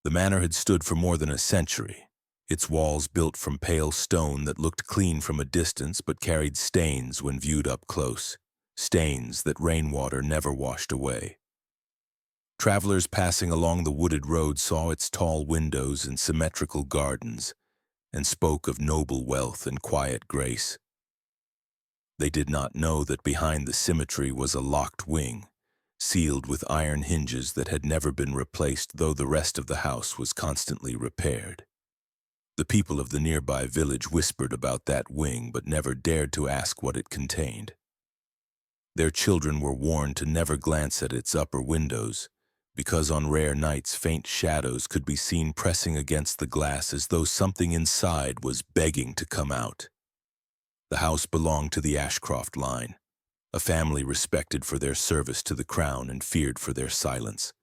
The manor had stood for more than a century, its walls built from pale stone that looked clean from a distance but carried stains when viewed up close, stains that rainwater never washed away. Travelers passing along the wooded road saw its tall windows and symmetrical gardens, and spoke of noble wealth and quiet grace. They did not know that behind the symmetry was a locked wing, sealed with iron hinges that had never been replaced, though the rest of the house was constantly repaired. The people of the nearby village whispered about that wing but never dared to ask what it contained. Their children were warned to never glance at its upper windows, because on rare nights faint shadows could be seen pressing against the glass as though something inside was begging to come out. The house belonged to the Ashcroft line, a family respected for their service to the crown and feared for their silence.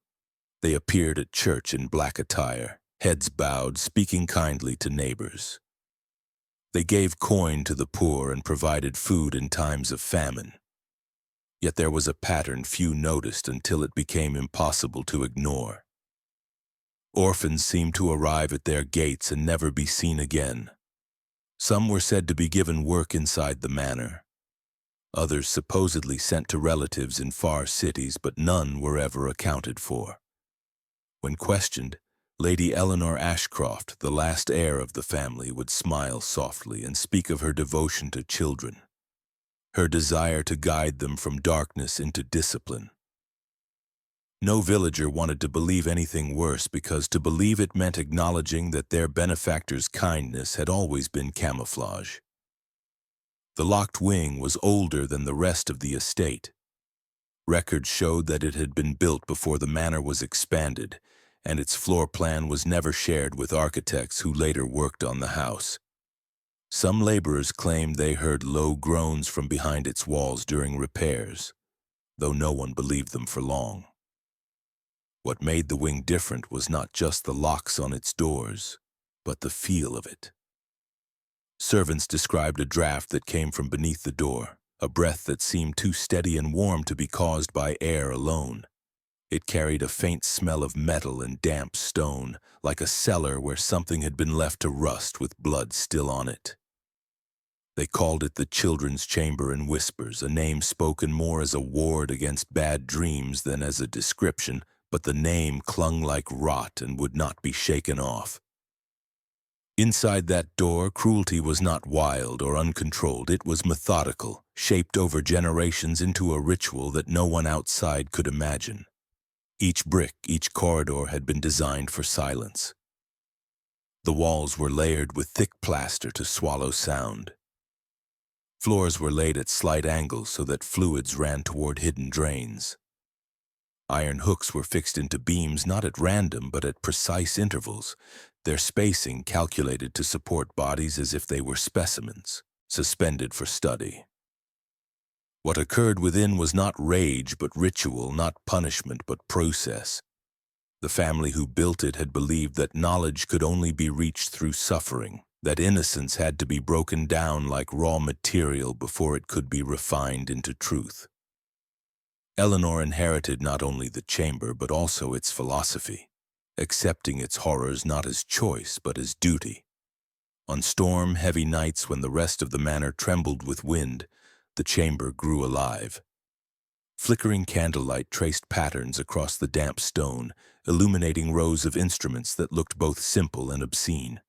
They appeared at church in black attire, heads bowed, speaking kindly to neighbors. They gave coin to the poor and provided food in times of famine. Yet there was a pattern few noticed until it became impossible to ignore. Orphans seemed to arrive at their gates and never be seen again. Some were said to be given work inside the manor. Others supposedly sent to relatives in far cities, but none were ever accounted for. When questioned, Lady Eleanor Ashcroft, the last heir of the family, would smile softly and speak of her devotion to children, her desire to guide them from darkness into discipline. No villager wanted to believe anything worse, because to believe it meant acknowledging that their benefactor's kindness had always been camouflage. The locked wing was older than the rest of the estate. Records showed that it had been built before the manor was expanded, and its floor plan was never shared with architects who later worked on the house. Some laborers claimed they heard low groans from behind its walls during repairs, though no one believed them for long. What made the wing different was not just the locks on its doors, but the feel of it. Servants described a draft that came from beneath the door, a breath that seemed too steady and warm to be caused by air alone. It carried a faint smell of metal and damp stone, like a cellar where something had been left to rust with blood still on it. They called it the children's chamber in whispers, a name spoken more as a ward against bad dreams than as a description, but the name clung like rot and would not be shaken off. Inside that door, cruelty was not wild or uncontrolled. It was methodical, shaped over generations into a ritual that no one outside could imagine. Each brick, each corridor had been designed for silence. The walls were layered with thick plaster to swallow sound. Floors were laid at slight angles so that fluids ran toward hidden drains. Iron hooks were fixed into beams not at random but at precise intervals, their spacing calculated to support bodies as if they were specimens, suspended for study. What occurred within was not rage but ritual, not punishment but process. The family who built it had believed that knowledge could only be reached through suffering, that innocence had to be broken down like raw material before it could be refined into truth. Eleanor inherited not only the chamber but also its philosophy, accepting its horrors not as choice but as duty. On storm-heavy nights when the rest of the manor trembled with wind, the chamber grew alive. Flickering candlelight traced patterns across the damp stone, illuminating rows of instruments that looked both simple and obscene.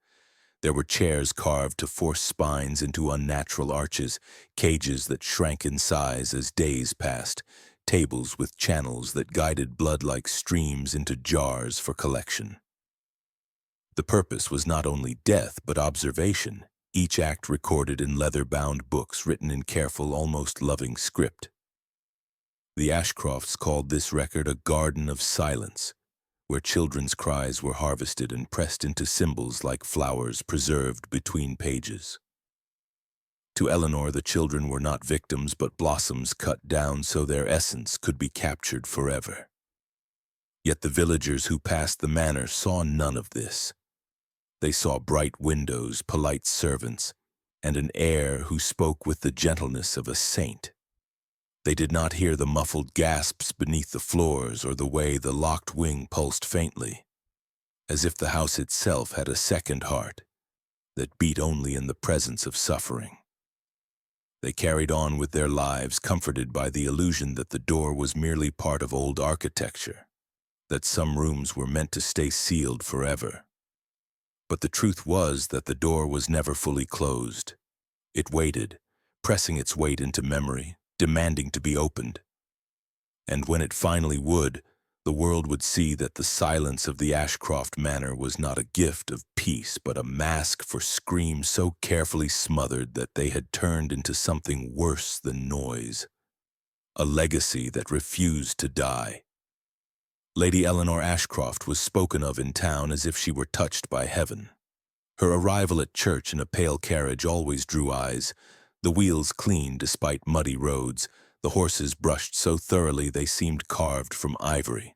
There were chairs carved to force spines into unnatural arches, cages that shrank in size as days passed, tables with channels that guided blood like streams into jars for collection. The purpose was not only death but observation, each act recorded in leather-bound books written in careful, almost loving script. The Ashcrofts called this record a garden of silence, where children's cries were harvested and pressed into symbols like flowers preserved between pages. To Eleanor, the children were not victims but blossoms cut down so their essence could be captured forever. Yet the villagers who passed the manor saw none of this. They saw bright windows, polite servants, and an heir who spoke with the gentleness of a saint. They did not hear the muffled gasps beneath the floors or the way the locked wing pulsed faintly. as if the house itself had a second heart that beat only in the presence of suffering. They carried on with their lives, comforted by the illusion that the door was merely part of old architecture, that some rooms were meant to stay sealed forever. But the truth was that the door was never fully closed. It waited, pressing its weight into memory, demanding to be opened. And when it finally would, the world would see that the silence of the Ashcroft Manor was not a gift of peace, but a mask for screams so carefully smothered that they had turned into something worse than noise, a legacy that refused to die. Lady Eleanor Ashcroft was spoken of in town as if she were touched by heaven. Her arrival at church in a pale carriage always drew eyes, the wheels clean despite muddy roads, the horses brushed so thoroughly they seemed carved from ivory.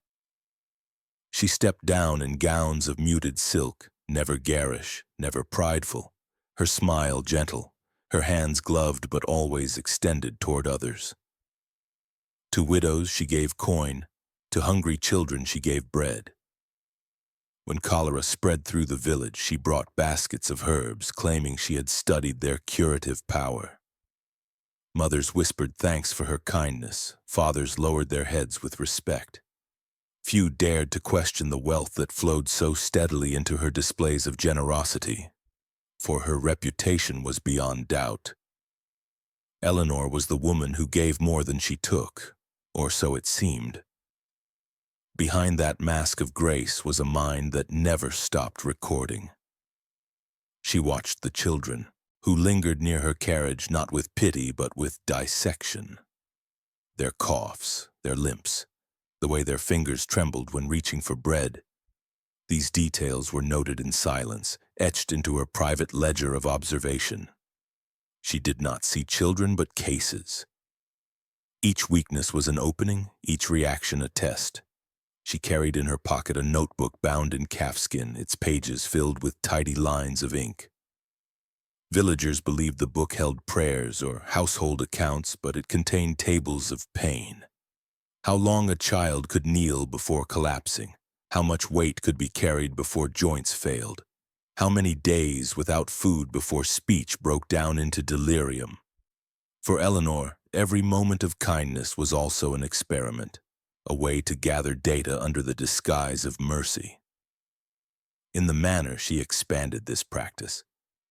She stepped down in gowns of muted silk, never garish, never prideful, her smile gentle, her hands gloved but always extended toward others. To widows she gave coin, to hungry children she gave bread. When cholera spread through the village, she brought baskets of herbs, claiming she had studied their curative power. Mothers whispered thanks for her kindness, fathers lowered their heads with respect. Few dared to question the wealth that flowed so steadily into her displays of generosity, for her reputation was beyond doubt. Eleanor was the woman who gave more than she took, or so it seemed. Behind that mask of grace was a mind that never stopped recording. She watched the children, who lingered near her carriage not with pity but with dissection. Their coughs, their limps, the way their fingers trembled when reaching for bread. These details were noted in silence, etched into her private ledger of observation. She did not see children but cases. Each weakness was an opening, each reaction a test. She carried in her pocket a notebook bound in calfskin, its pages filled with tidy lines of ink. Villagers believed the book held prayers or household accounts, but it contained tables of pain. How long a child could kneel before collapsing, how much weight could be carried before joints failed, how many days without food before speech broke down into delirium. For Eleanor, every moment of kindness was also an experiment, a way to gather data under the disguise of mercy. In the manor, she expanded this practice.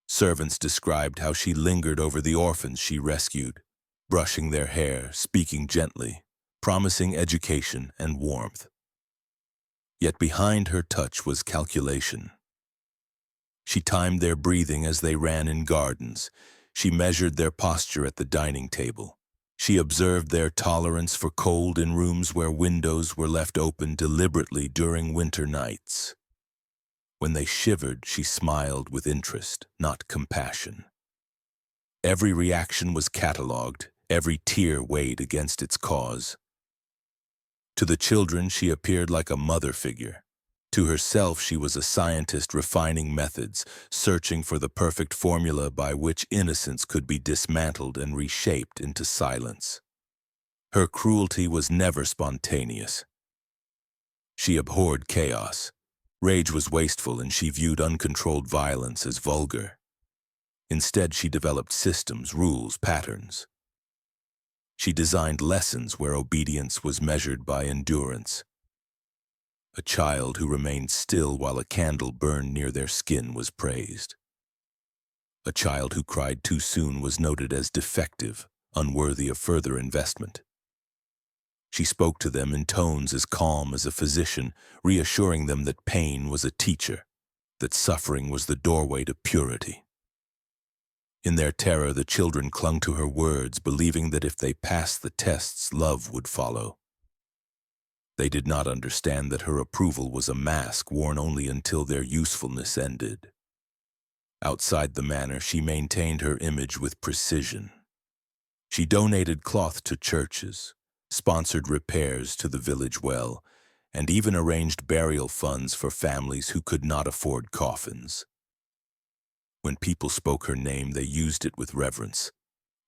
Servants described how she lingered over the orphans she rescued, brushing their hair, speaking gently, promising education and warmth. Yet behind her touch was calculation. She timed their breathing as they ran in gardens. She measured their posture at the dining table. She observed their tolerance for cold in rooms where windows were left open deliberately during winter nights. When they shivered, she smiled with interest, not compassion. Every reaction was catalogued, every tear weighed against its cause. To the children, she appeared like a mother figure. To herself, she was a scientist refining methods, searching for the perfect formula by which innocence could be dismantled and reshaped into silence. Her cruelty was never spontaneous. She abhorred chaos. Rage was wasteful, and she viewed uncontrolled violence as vulgar. Instead, she developed systems, rules, patterns. She designed lessons where obedience was measured by endurance. A child who remained still while a candle burned near their skin was praised. A child who cried too soon was noted as defective, unworthy of further investment. She spoke to them in tones as calm as a physician, reassuring them that pain was a teacher, that suffering was the doorway to purity. In their terror, the children clung to her words, believing that if they passed the tests, love would follow. They did not understand that her approval was a mask worn only until their usefulness ended. Outside the manor, she maintained her image with precision. She donated cloth to churches, sponsored repairs to the village well, and even arranged burial funds for families who could not afford coffins. When people spoke her name, they used it with reverence.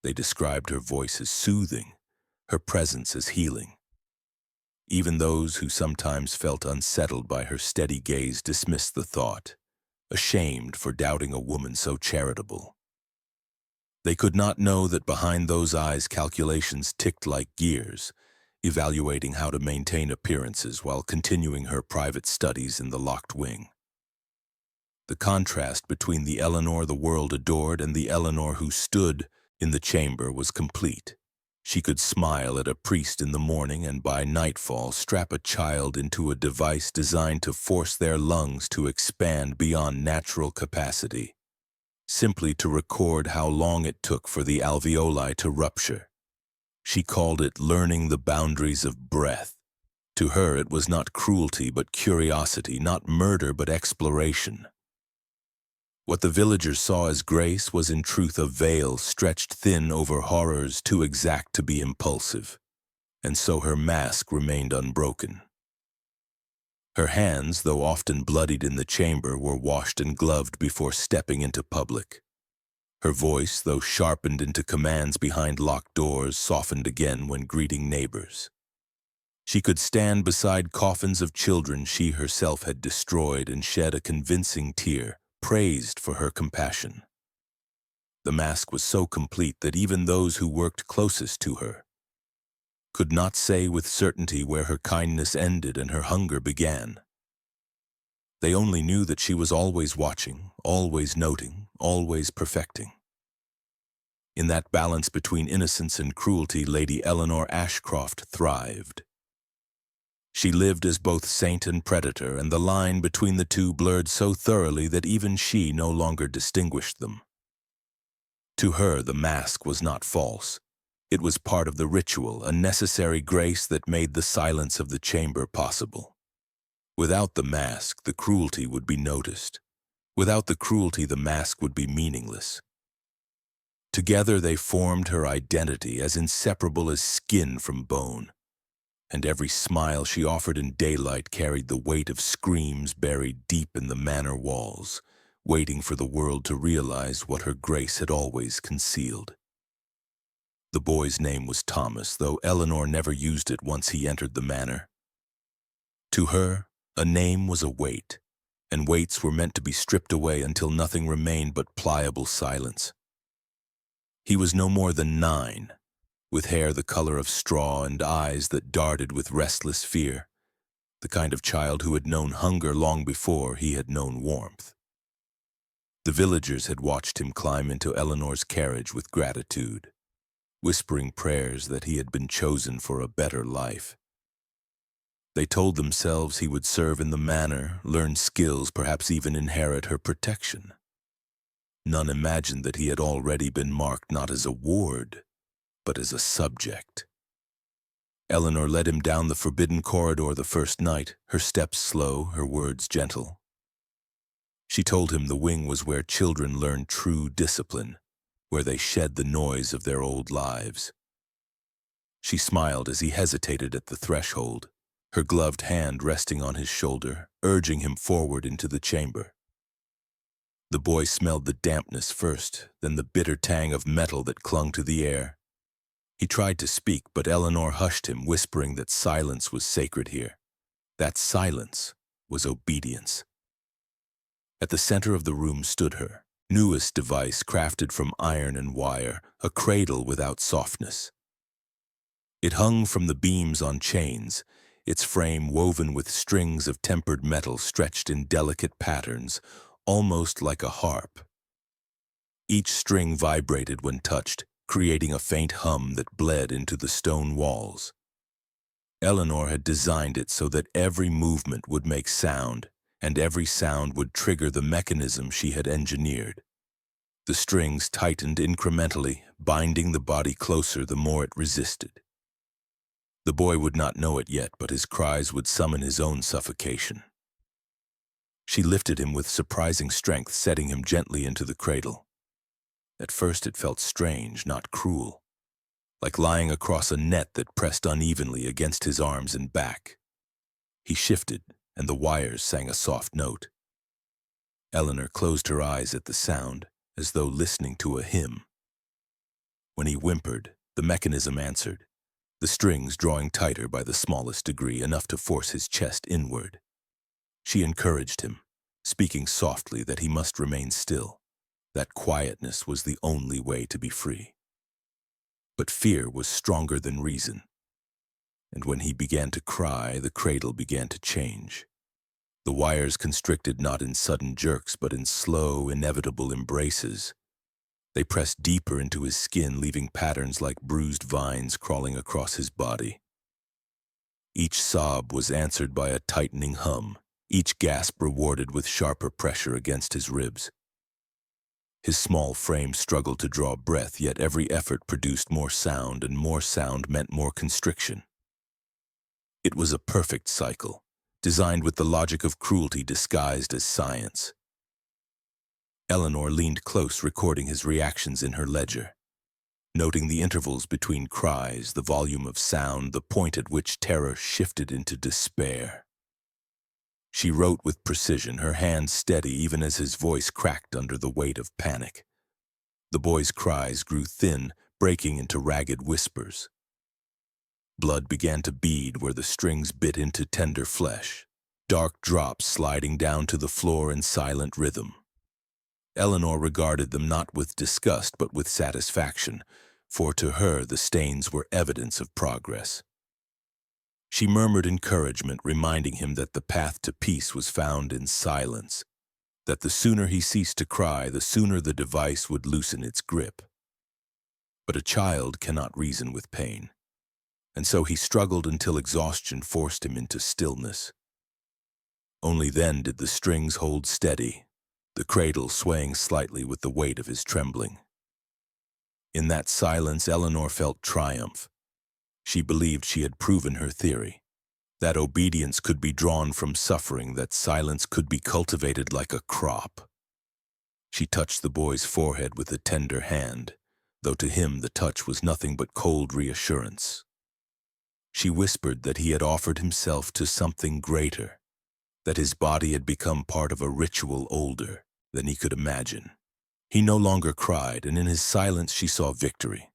They described her voice as soothing, her presence as healing. Even those who sometimes felt unsettled by her steady gaze dismissed the thought, ashamed for doubting a woman so charitable. They could not know that behind those eyes calculations ticked like gears, evaluating how to maintain appearances while continuing her private studies in the locked wing. The contrast between the Eleanor the world adored and the Eleanor who stood in the chamber was complete. She could smile at a priest in the morning and by nightfall strap a child into a device designed to force their lungs to expand beyond natural capacity, simply to record how long it took for the alveoli to rupture. She called it learning the boundaries of breath. To her it was not cruelty but curiosity, not murder but exploration. What the villagers saw as grace was in truth a veil stretched thin over horrors too exact to be impulsive, and so her mask remained unbroken. Her hands, though often bloodied in the chamber, were washed and gloved before stepping into public. Her voice, though sharpened into commands behind locked doors, softened again when greeting neighbors. She could stand beside coffins of children she herself had destroyed and shed a convincing tear, praised for her compassion. The mask was so complete that even those who worked closest to her could not say with certainty where her kindness ended and her hunger began. They only knew that she was always watching, always noting, always perfecting. In that balance between innocence and cruelty, Lady Eleanor Ashcroft thrived. She lived as both saint and predator, and the line between the two blurred so thoroughly that even she no longer distinguished them. To her, the mask was not false. It was part of the ritual, a necessary grace that made the silence of the chamber possible. Without the mask, the cruelty would be noticed. Without the cruelty, the mask would be meaningless. Together they formed her identity, as inseparable as skin from bone. And every smile she offered in daylight carried the weight of screams buried deep in the manor walls, waiting for the world to realize what her grace had always concealed. The boy's name was Thomas, though Eleanor never used it once he entered the manor. To her, a name was a weight, and weights were meant to be stripped away until nothing remained but pliable silence. He was no more than 9, with hair the color of straw and eyes that darted with restless fear, the kind of child who had known hunger long before he had known warmth. The villagers had watched him climb into Eleanor's carriage with gratitude, whispering prayers that he had been chosen for a better life. They told themselves he would serve in the manor, learn skills, perhaps even inherit her protection. None imagined that he had already been marked not as a ward, but as a subject. Eleanor led him down the forbidden corridor the first night, her steps slow, her words gentle. She told him the wing was where children learned true discipline, where they shed the noise of their old lives. She smiled as he hesitated at the threshold, her gloved hand resting on his shoulder, urging him forward into the chamber. The boy smelled the dampness first, then the bitter tang of metal that clung to the air. He tried to speak, but Eleanor hushed him, whispering that silence was sacred here. That silence was obedience. At the center of the room stood her newest device crafted from iron and wire, a cradle without softness. It hung from the beams on chains, its frame woven with strings of tempered metal stretched in delicate patterns, almost like a harp. Each string vibrated when touched, creating a faint hum that bled into the stone walls. Eleanor had designed it so that every movement would make sound, and every sound would trigger the mechanism she had engineered. The strings tightened incrementally, binding the body closer the more it resisted. The boy would not know it yet, but his cries would summon his own suffocation. She lifted him with surprising strength, setting him gently into the cradle. At first it felt strange, not cruel, like lying across a net that pressed unevenly against his arms and back. He shifted, and the wires sang a soft note. Eleanor closed her eyes at the sound, as though listening to a hymn. When he whimpered, the mechanism answered, the strings drawing tighter by the smallest degree, enough to force his chest inward. She encouraged him, speaking softly that he must remain still, that quietness was the only way to be free. But fear was stronger than reason, and when he began to cry, the cradle began to change. The wires constricted not in sudden jerks, but in slow, inevitable embraces. They pressed deeper into his skin, leaving patterns like bruised vines crawling across his body. Each sob was answered by a tightening hum, each gasp rewarded with sharper pressure against his ribs. His small frame struggled to draw breath, yet every effort produced more sound, and more sound meant more constriction. It was a perfect cycle, designed with the logic of cruelty disguised as science. Eleanor leaned close, recording his reactions in her ledger, noting the intervals between cries, the volume of sound, the point at which terror shifted into despair. She wrote with precision, her hand steady even as his voice cracked under the weight of panic. The boy's cries grew thin, breaking into ragged whispers. Blood began to bead where the strings bit into tender flesh, dark drops sliding down to the floor in silent rhythm. Eleanor regarded them not with disgust but with satisfaction, for to her the stains were evidence of progress. She murmured encouragement, reminding him that the path to peace was found in silence, that the sooner he ceased to cry, the sooner the device would loosen its grip. But a child cannot reason with pain, and so he struggled until exhaustion forced him into stillness. Only then did the strings hold steady, the cradle swaying slightly with the weight of his trembling. In that silence, Eleanor felt triumph. She believed she had proven her theory, that obedience could be drawn from suffering, that silence could be cultivated like a crop. She touched the boy's forehead with a tender hand, though to him the touch was nothing but cold reassurance. She whispered that he had offered himself to something greater, that his body had become part of a ritual older than he could imagine. He no longer cried, and in his silence she saw victory.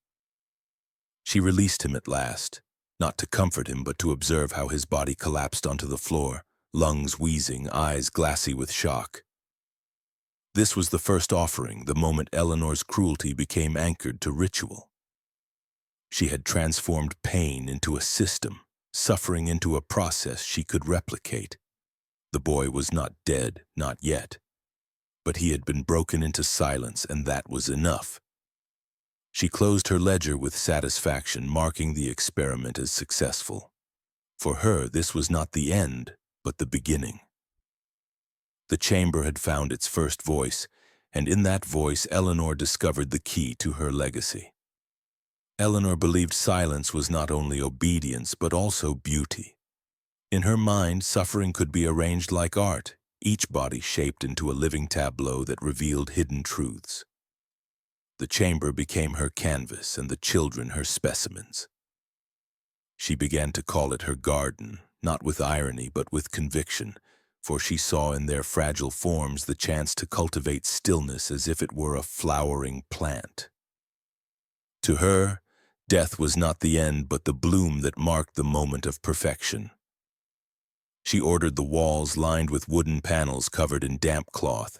She released him at last, not to comfort him but to observe how his body collapsed onto the floor, lungs wheezing, eyes glassy with shock. This was the first offering, the moment Eleanor's cruelty became anchored to ritual. She had transformed pain into a system, suffering into a process she could replicate. The boy was not dead, not yet. But he had been broken into silence, and that was enough. She closed her ledger with satisfaction, marking the experiment as successful. For her, this was not the end, but the beginning. The chamber had found its first voice, and in that voice Eleanor discovered the key to her legacy. Eleanor believed silence was not only obedience, but also beauty. In her mind, suffering could be arranged like art, each body shaped into a living tableau that revealed hidden truths. The chamber became her canvas and the children her specimens. She began to call it her garden, not with irony but with conviction, for she saw in their fragile forms the chance to cultivate stillness as if it were a flowering plant. To her, death was not the end but the bloom that marked the moment of perfection. She ordered the walls lined with wooden panels covered in damp cloth.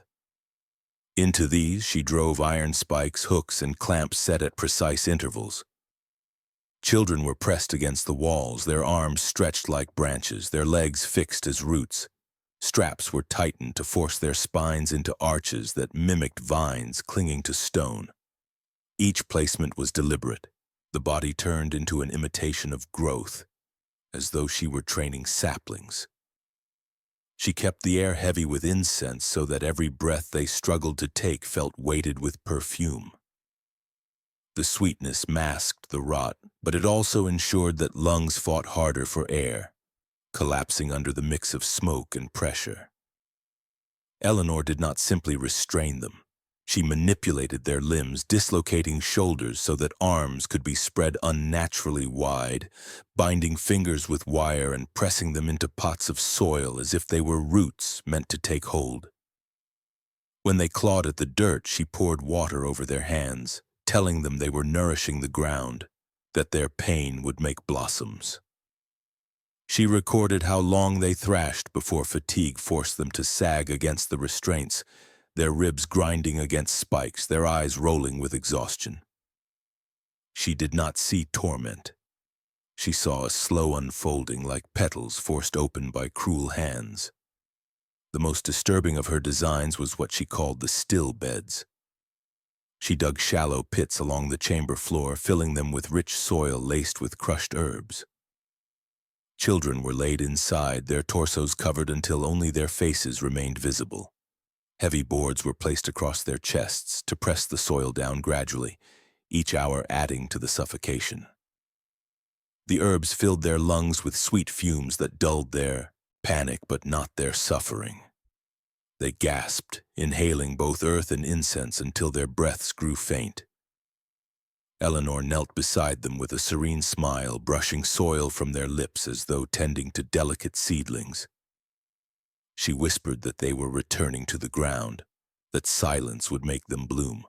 Into these she drove iron spikes, hooks, and clamps set at precise intervals. Children were pressed against the walls, their arms stretched like branches, their legs fixed as roots. Straps were tightened to force their spines into arches that mimicked vines clinging to stone. Each placement was deliberate, the body turned into an imitation of growth, as though she were training saplings. She kept the air heavy with incense so that every breath they struggled to take felt weighted with perfume. The sweetness masked the rot, but it also ensured that lungs fought harder for air, collapsing under the mix of smoke and pressure. Eleanor did not simply restrain them. She manipulated their limbs, dislocating shoulders so that arms could be spread unnaturally wide, binding fingers with wire and pressing them into pots of soil as if they were roots meant to take hold. When they clawed at the dirt, she poured water over their hands, telling them they were nourishing the ground. that their pain would make blossoms. She recorded how long they thrashed before fatigue forced them to sag against the restraints, their ribs grinding against spikes, their eyes rolling with exhaustion. She did not see torment. She saw a slow unfolding like petals forced open by cruel hands. The most disturbing of her designs was what she called the still beds. She dug shallow pits along the chamber floor, filling them with rich soil laced with crushed herbs. Children were laid inside, their torsos covered until only their faces remained visible. Heavy boards were placed across their chests to press the soil down gradually, each hour adding to the suffocation. The herbs filled their lungs with sweet fumes that dulled their panic but not their suffering. They gasped, inhaling both earth and incense until their breaths grew faint. Eleanor knelt beside them with a serene smile, brushing soil from their lips as though tending to delicate seedlings. She whispered that they were returning to the ground, that silence would make them bloom.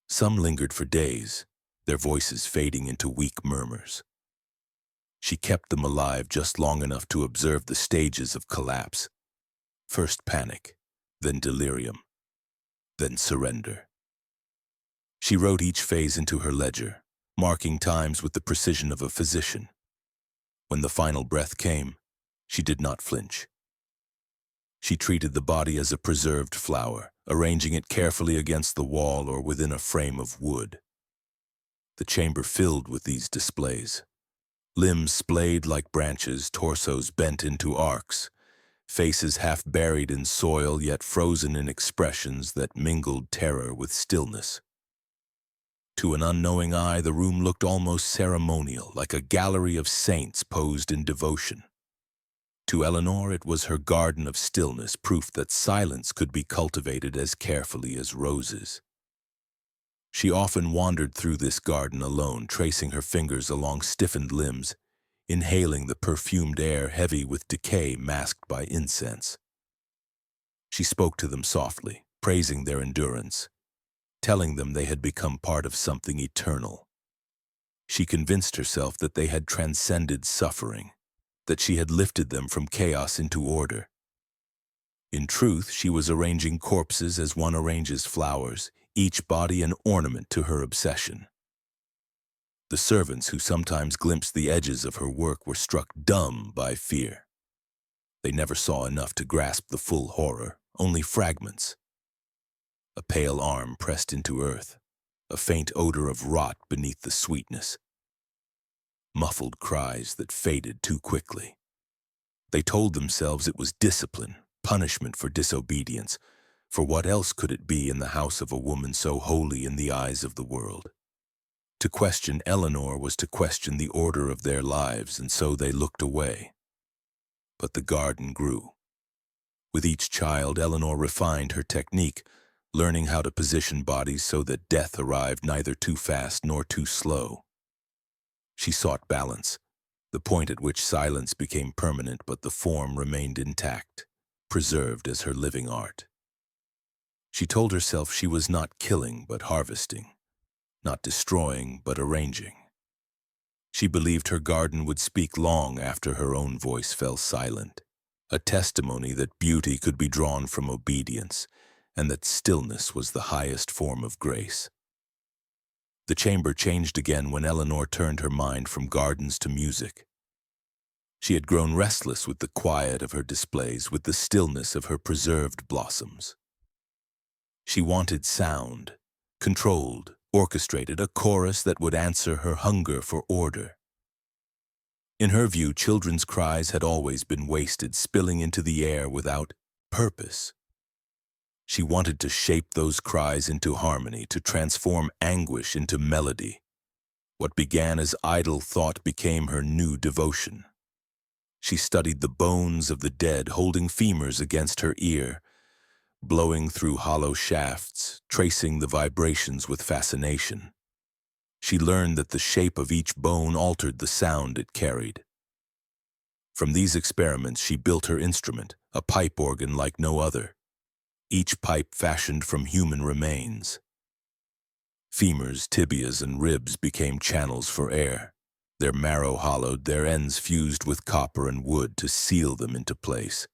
Some lingered for days, their voices fading into weak murmurs. She kept them alive just long enough to observe the stages of collapse. First panic, then delirium, then surrender. She wrote each phase into her ledger, marking times with the precision of a physician. When the final breath came, she did not flinch. She treated the body as a preserved flower, arranging it carefully against the wall or within a frame of wood. The chamber filled with these displays. Limbs splayed like branches, torsos bent into arcs, faces half buried in soil yet frozen in expressions that mingled terror with stillness. To an unknowing eye, the room looked almost ceremonial, like a gallery of saints posed in devotion. To Eleanor, it was her garden of stillness, proof that silence could be cultivated as carefully as roses. She often wandered through this garden alone, tracing her fingers along stiffened limbs, inhaling the perfumed air heavy with decay masked by incense. She spoke to them softly, praising their endurance, telling them they had become part of something eternal. She convinced herself that they had transcended suffering, that she had lifted them from chaos into order. In truth, she was arranging corpses as one arranges flowers, each body an ornament to her obsession. The servants who sometimes glimpsed the edges of her work were struck dumb by fear. They never saw enough to grasp the full horror, only fragments. A pale arm pressed into earth, a faint odor of rot beneath the sweetness. Muffled cries that faded too quickly. They told themselves it was discipline, punishment for disobedience, for what else could it be in the house of a woman so holy in the eyes of the world? To question Eleanor was to question the order of their lives, and so they looked away. But the garden grew. With each child, Eleanor refined her technique, learning how to position bodies so that death arrived neither too fast nor too slow. She sought balance, the point at which silence became permanent but the form remained intact, preserved as her living art. She told herself she was not killing but harvesting, not destroying but arranging. She believed her garden would speak long after her own voice fell silent, a testimony that beauty could be drawn from obedience, and that stillness was the highest form of grace. The chamber changed again when Eleanor turned her mind from gardens to music. She had grown restless with the quiet of her displays, with the stillness of her preserved blossoms. She wanted sound, controlled, orchestrated, a chorus that would answer her hunger for order. In her view, children's cries had always been wasted, spilling into the air without purpose. She wanted to shape those cries into harmony, to transform anguish into melody. What began as idle thought became her new devotion. She studied the bones of the dead, holding femurs against her ear, blowing through hollow shafts, tracing the vibrations with fascination. She learned that the shape of each bone altered the sound it carried. From these experiments, she built her instrument, a pipe organ like no other, each pipe fashioned from human remains. Femurs, tibias, and ribs became channels for air. Their marrow hollowed, their ends fused with copper and wood to seal them into place.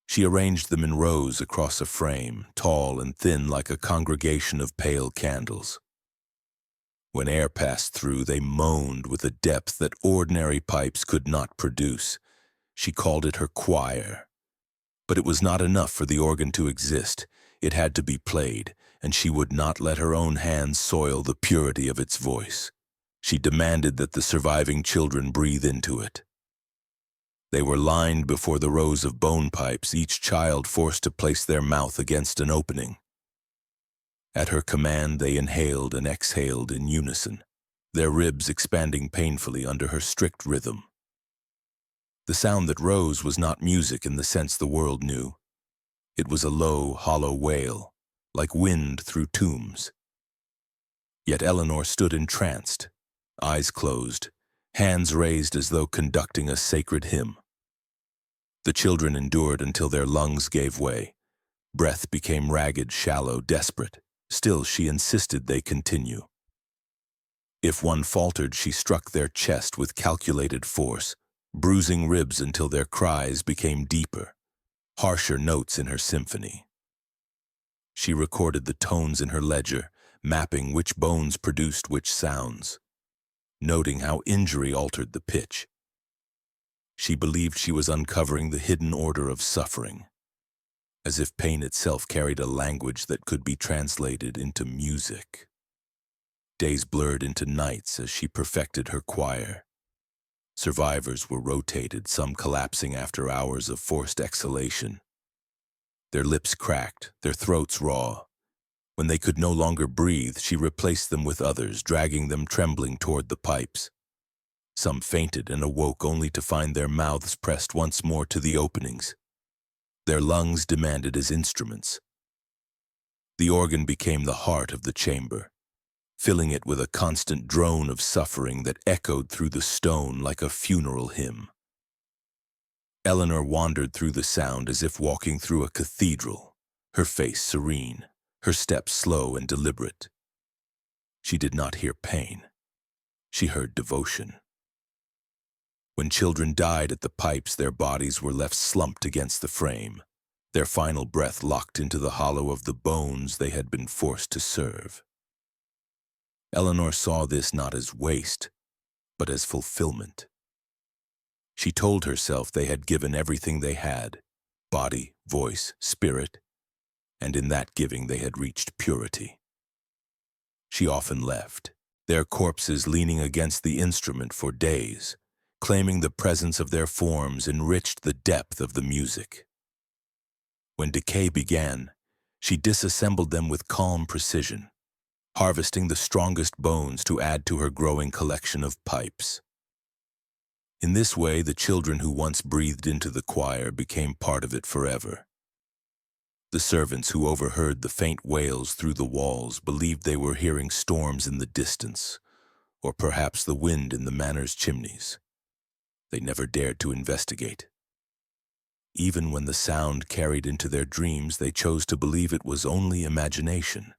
She arranged them in rows across a frame, tall and thin like a congregation of pale candles. When air passed through, they moaned with a depth that ordinary pipes could not produce. She called it her choir. But it was not enough for the organ to exist. It had to be played, and she would not let her own hands soil the purity of its voice. She demanded that the surviving children breathe into it. They were lined before the rows of bone pipes, each child forced to place their mouth against an opening. At her command, they inhaled and exhaled in unison, their ribs expanding painfully under her strict rhythm. The sound that rose was not music in the sense the world knew. It was a low, hollow wail, like wind through tombs. Yet Eleanor stood entranced, eyes closed, hands raised as though conducting a sacred hymn. The children endured until their lungs gave way. Breath became ragged, shallow, desperate. Still, she insisted they continue. If one faltered, she struck their chest with calculated force, bruising ribs until their cries became deeper, harsher notes in her symphony. She recorded the tones in her ledger, mapping which bones produced which sounds, noting how injury altered the pitch. She believed she was uncovering the hidden order of suffering, as if pain itself carried a language that could be translated into music. Days blurred into nights as she perfected her choir. Survivors were rotated, some collapsing after hours of forced exhalation. Their lips cracked, their throats raw. When they could no longer breathe, she replaced them with others, dragging them trembling toward the pipes. Some fainted and awoke only to find their mouths pressed once more to the openings. Their lungs demanded as instruments. The organ became the heart of the chamber, filling it with a constant drone of suffering that echoed through the stone like a funeral hymn. Eleanor wandered through the sound as if walking through a cathedral, her face serene, her steps slow and deliberate. She did not hear pain. She heard devotion. When children died at the pipes, their bodies were left slumped against the frame, their final breath locked into the hollow of the bones they had been forced to serve. Eleanor saw this not as waste, but as fulfillment. She told herself they had given everything they had, body, voice, spirit, and in that giving they had reached purity. She often left, their corpses leaning against the instrument for days, claiming the presence of their forms enriched the depth of the music. When decay began, she disassembled them with calm precision, harvesting the strongest bones to add to her growing collection of pipes. In this way, the children who once breathed into the choir became part of it forever. The servants who overheard the faint wails through the walls believed they were hearing storms in the distance, or perhaps the wind in the manor's chimneys. They never dared to investigate. Even when the sound carried into their dreams, they chose to believe it was only imagination.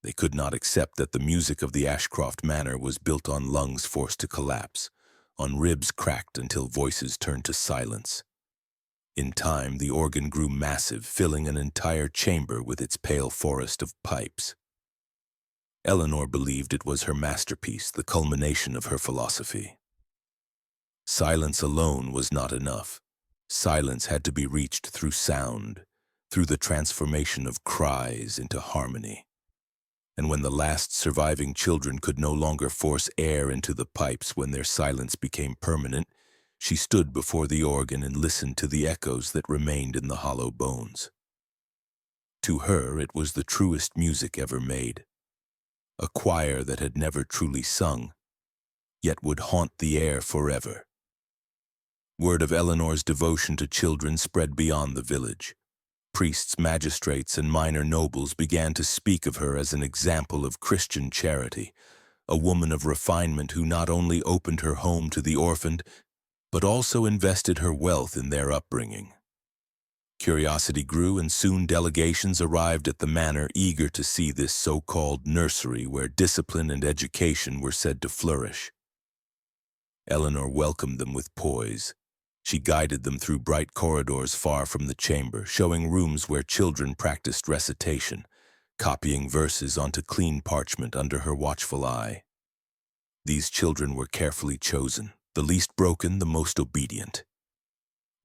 They could not accept that the music of the Ashcroft Manor was built on lungs forced to collapse, on ribs cracked until voices turned to silence. In time, the organ grew massive, filling an entire chamber with its pale forest of pipes. Eleanor believed it was her masterpiece, the culmination of her philosophy. Silence alone was not enough. Silence had to be reached through sound, through the transformation of cries into harmony. And when the last surviving children could no longer force air into the pipes when their silence became permanent, she stood before the organ and listened to the echoes that remained in the hollow bones. To her, it was the truest music ever made, a choir that had never truly sung, yet would haunt the air forever. Word of Eleanor's devotion to children spread beyond the village. Priests, magistrates, and minor nobles began to speak of her as an example of Christian charity, a woman of refinement who not only opened her home to the orphaned, but also invested her wealth in their upbringing. Curiosity grew, and soon delegations arrived at the manor eager to see this so-called nursery where discipline and education were said to flourish. Eleanor welcomed them with poise. She guided them through bright corridors far from the chamber, showing rooms where children practiced recitation, copying verses onto clean parchment under her watchful eye. These children were carefully chosen, the least broken, the most obedient.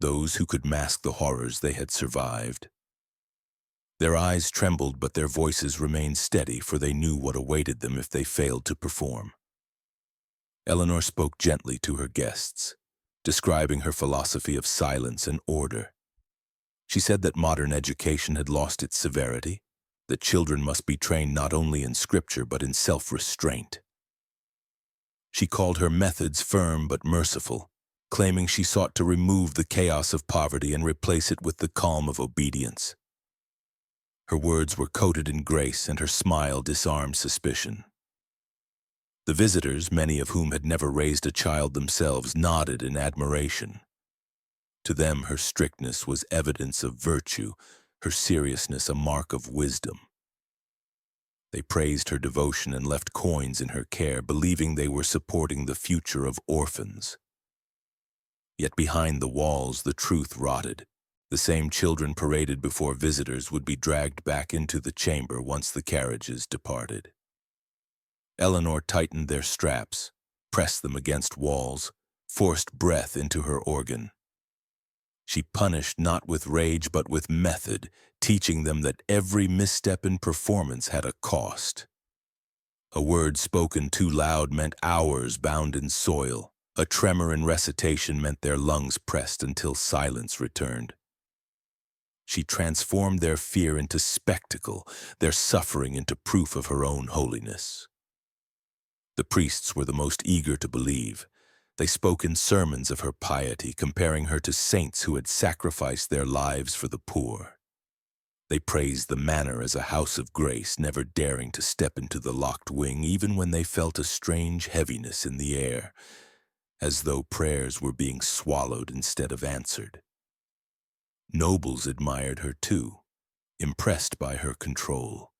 Those who could mask the horrors they had survived. Their eyes trembled, but their voices remained steady, for they knew what awaited them if they failed to perform. Eleanor spoke gently to her guests, describing her philosophy of silence and order. She said that modern education had lost its severity, that children must be trained not only in scripture but in self-restraint. She called her methods firm but merciful, claiming she sought to remove the chaos of poverty and replace it with the calm of obedience. Her words were coated in grace, and her smile disarmed suspicion. The visitors, many of whom had never raised a child themselves, nodded in admiration. To them, her strictness was evidence of virtue, her seriousness a mark of wisdom. They praised her devotion and left coins in her care, believing they were supporting the future of orphans. Yet behind the walls, the truth rotted. The same children paraded before visitors would be dragged back into the chamber once the carriages departed. Eleanor tightened their straps, pressed them against walls, forced breath into her organ. She punished not with rage but with method, teaching them that every misstep in performance had a cost. A word spoken too loud meant hours bound in soil. A tremor in recitation meant their lungs pressed until silence returned. She transformed their fear into spectacle, their suffering into proof of her own holiness. The priests were the most eager to believe. They spoke in sermons of her piety, comparing her to saints who had sacrificed their lives for the poor. They praised the manor as a house of grace, never daring to step into the locked wing, even when they felt a strange heaviness in the air, as though prayers were being swallowed instead of answered. Nobles admired her too, impressed by her control.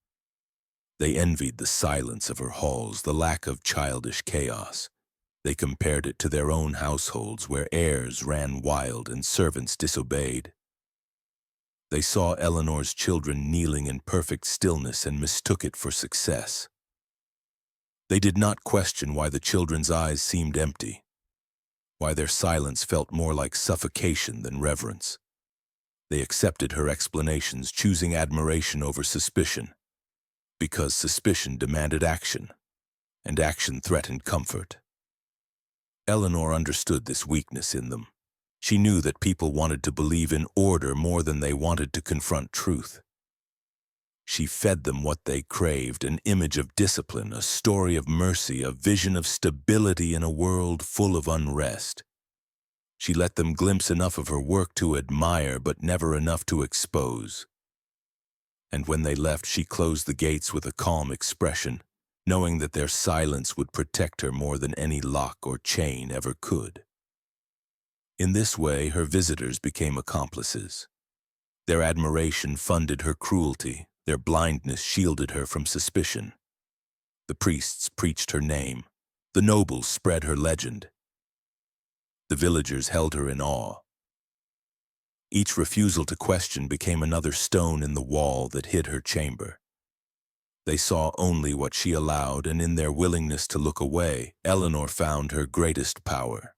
They envied the silence of her halls, the lack of childish chaos. They compared it to their own households, where heirs ran wild and servants disobeyed. They saw Eleanor's children kneeling in perfect stillness and mistook it for success. They did not question why the children's eyes seemed empty, why their silence felt more like suffocation than reverence. They accepted her explanations, choosing admiration over suspicion, because suspicion demanded action, and action threatened comfort. Eleanor understood this weakness in them. She knew that people wanted to believe in order more than they wanted to confront truth. She fed them what they craved, an image of discipline, a story of mercy, a vision of stability in a world full of unrest. She let them glimpse enough of her work to admire, but never enough to expose. And when they left, she closed the gates with a calm expression, knowing that their silence would protect her more than any lock or chain ever could. In this way, her visitors became accomplices. Their admiration funded her cruelty, their blindness shielded her from suspicion. The priests preached her name, the nobles spread her legend. The villagers held her in awe. Each refusal to question became another stone in the wall that hid her chamber. They saw only what she allowed, and in their willingness to look away, Eleanor found her greatest power.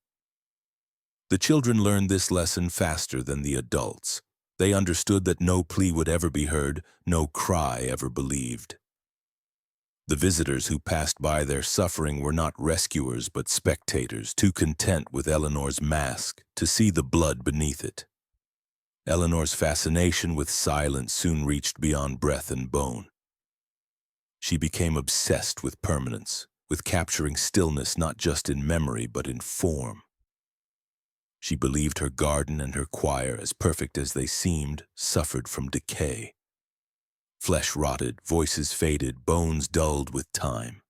The children learned this lesson faster than the adults. They understood that no plea would ever be heard, no cry ever believed. The visitors who passed by their suffering were not rescuers but spectators, too content with Eleanor's mask to see the blood beneath it. Eleanor's fascination with silence soon reached beyond breath and bone. She became obsessed with permanence, with capturing stillness not just in memory but in form. She believed her garden and her choir, as perfect as they seemed, suffered from decay. Flesh rotted, voices faded, bones dulled with time.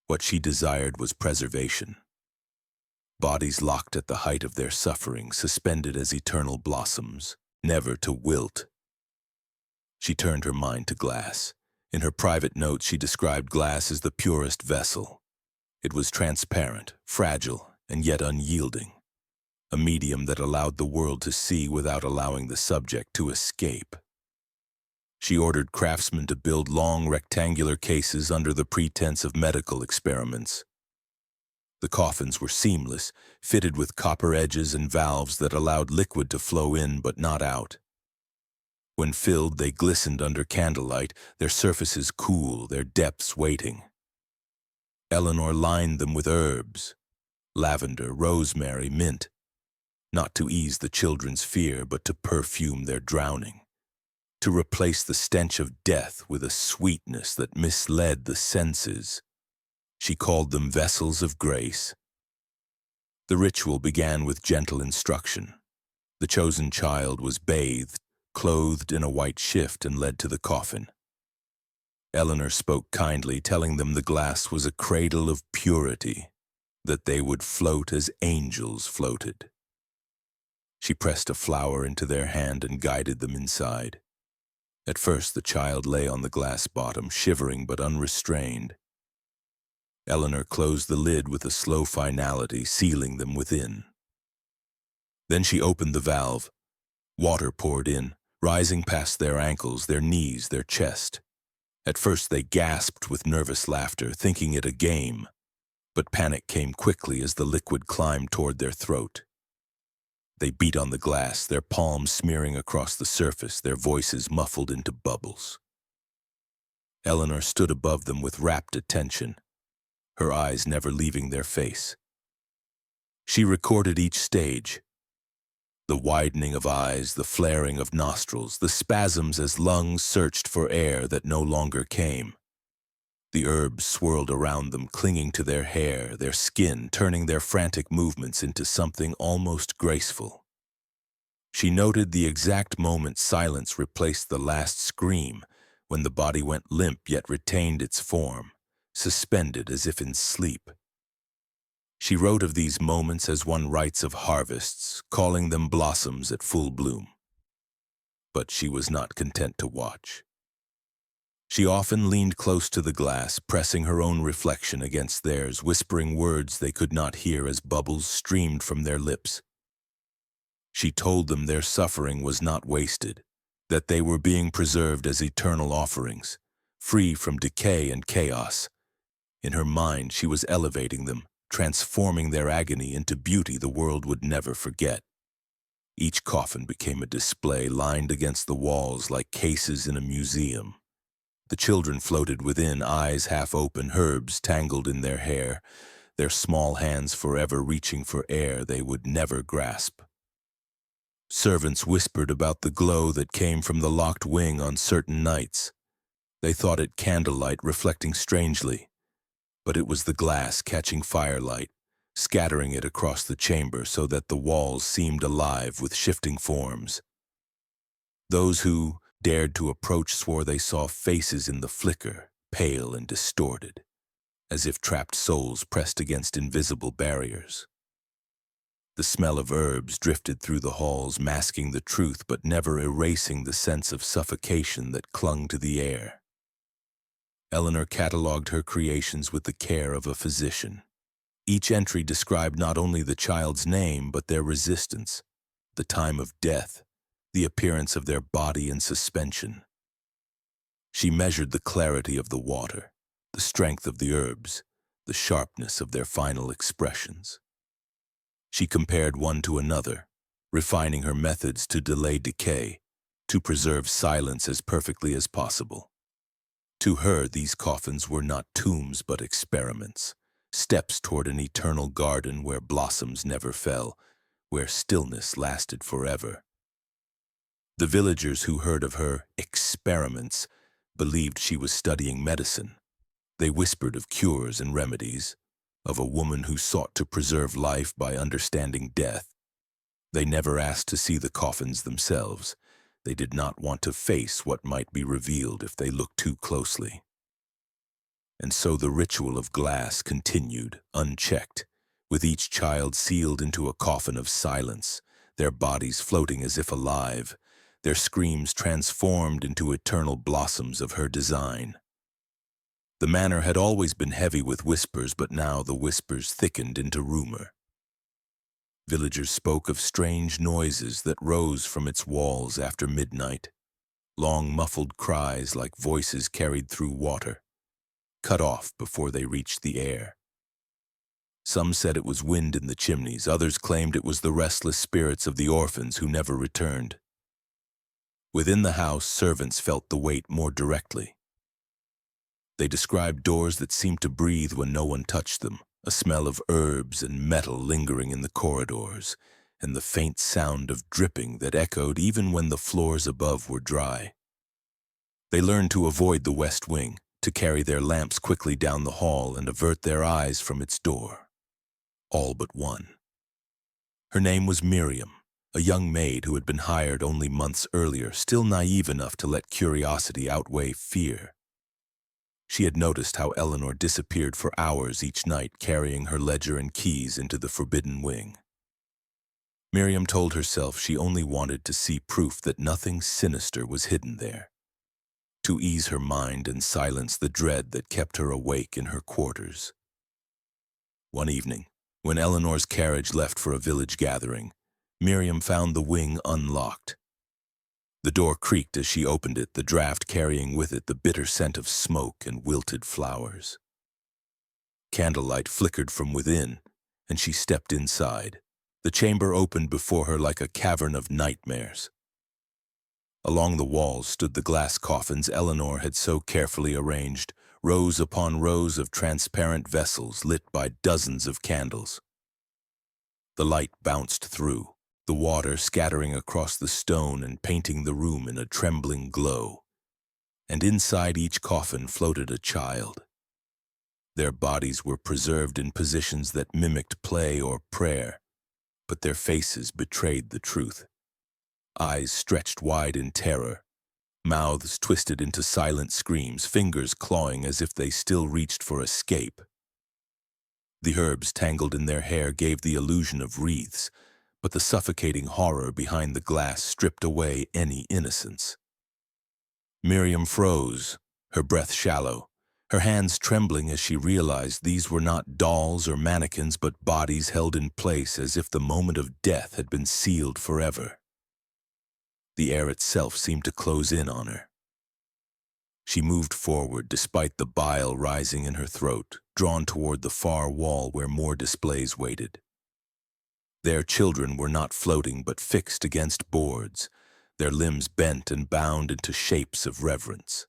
What she desired was preservation. Bodies locked at the height of their suffering, suspended as eternal blossoms, never to wilt. She turned her mind to glass. In her private notes, she described glass as the purest vessel. It was transparent, fragile, and yet unyielding, a medium that allowed the world to see without allowing the subject to escape. She ordered craftsmen to build long rectangular cases under the pretense of medical experiments. The coffins were seamless, fitted with copper edges and valves that allowed liquid to flow in but not out. When filled, they glistened under candlelight, their surfaces cool, their depths waiting. Eleanor lined them with herbs, lavender, rosemary, mint, not to ease the children's fear, but to perfume their drowning, to replace the stench of death with a sweetness that misled the senses. She called them vessels of grace. The ritual began with gentle instruction. The chosen child was bathed, clothed in a white shift, and led to the coffin. Eleanor spoke kindly, telling them the glass was a cradle of purity, that they would float as angels floated. She pressed a flower into their hand and guided them inside. At first, the child lay on the glass bottom, shivering but unrestrained. Eleanor closed the lid with a slow finality, sealing them within. Then she opened the valve. Water poured in, rising past their ankles, their knees, their chest. At first they gasped with nervous laughter, thinking it a game, but panic came quickly as the liquid climbed toward their throat. They beat on the glass, their palms smearing across the surface, their voices muffled into bubbles. Eleanor stood above them with rapt attention, her eyes never leaving their face. She recorded each stage, the widening of eyes, the flaring of nostrils, the spasms as lungs searched for air that no longer came. The herbs swirled around them, clinging to their hair, their skin, turning their frantic movements into something almost graceful. She noted the exact moment silence replaced the last scream, when the body went limp yet retained its form, suspended as if in sleep. She wrote of these moments as one writes of harvests, calling them blossoms at full bloom. But she was not content to watch. She often leaned close to the glass, pressing her own reflection against theirs, whispering words they could not hear as bubbles streamed from their lips. She told them their suffering was not wasted, that they were being preserved as eternal offerings, free from decay and chaos. In her mind, she was elevating them, transforming their agony into beauty the world would never forget. Each coffin became a display lined against the walls like cases in a museum. The children floated within, eyes half open, herbs tangled in their hair, their small hands forever reaching for air they would never grasp. Servants whispered about the glow that came from the locked wing on certain nights. They thought it candlelight reflecting strangely, but it was the glass catching firelight, scattering it across the chamber so that the walls seemed alive with shifting forms. Those who dared to approach swore they saw faces in the flicker, pale and distorted, as if trapped souls pressed against invisible barriers. The smell of herbs drifted through the halls, masking the truth but never erasing the sense of suffocation that clung to the air. Eleanor catalogued her creations with the care of a physician. Each entry described not only the child's name but their resistance, the time of death, the appearance of their body in suspension. She measured the clarity of the water, the strength of the herbs, the sharpness of their final expressions. She compared one to another, refining her methods to delay decay, to preserve silence as perfectly as possible. To her, these coffins were not tombs but experiments, steps toward an eternal garden where blossoms never fell, where stillness lasted forever. The villagers who heard of her experiments believed she was studying medicine. They whispered of cures and remedies, of a woman who sought to preserve life by understanding death. They never asked to see the coffins themselves. They did not want to face what might be revealed if they looked too closely. And so the ritual of glass continued, unchecked, with each child sealed into a coffin of silence, their bodies floating as if alive, their screams transformed into eternal blossoms of her design. The manor had always been heavy with whispers, but now the whispers thickened into rumor. Villagers spoke of strange noises that rose from its walls after midnight, long muffled cries like voices carried through water, cut off before they reached the air. Some said it was wind in the chimneys, others claimed it was the restless spirits of the orphans who never returned. Within the house, servants felt the weight more directly. They described doors that seemed to breathe when no one touched them, a smell of herbs and metal lingering in the corridors, and the faint sound of dripping that echoed even when the floors above were dry. They learned to avoid the west wing, to carry their lamps quickly down the hall and avert their eyes from its door. All but one. Her name was Miriam, a young maid who had been hired only months earlier, still naive enough to let curiosity outweigh fear. She had noticed how Eleanor disappeared for hours each night, carrying her ledger and keys into the forbidden wing. Miriam told herself she only wanted to see proof that nothing sinister was hidden there, to ease her mind and silence the dread that kept her awake in her quarters. One evening, when Eleanor's carriage left for a village gathering, Miriam found the wing unlocked. The door creaked as she opened it, the draft carrying with it the bitter scent of smoke and wilted flowers. Candlelight flickered from within, and she stepped inside. The chamber opened before her like a cavern of nightmares. Along the walls stood the glass coffins Eleanor had so carefully arranged, rows upon rows of transparent vessels lit by dozens of candles. The light bounced through, the water scattering across the stone and painting the room in a trembling glow. And inside each coffin floated a child. Their bodies were preserved in positions that mimicked play or prayer, but their faces betrayed the truth. Eyes stretched wide in terror, mouths twisted into silent screams, fingers clawing as if they still reached for escape. The herbs tangled in their hair gave the illusion of wreaths, but the suffocating horror behind the glass stripped away any innocence. Miriam froze, her breath shallow, her hands trembling as she realized these were not dolls or mannequins but bodies held in place as if the moment of death had been sealed forever. The air itself seemed to close in on her. She moved forward despite the bile rising in her throat, drawn toward the far wall where more displays waited. Their children were not floating but fixed against boards, their limbs bent and bound into shapes of reverence.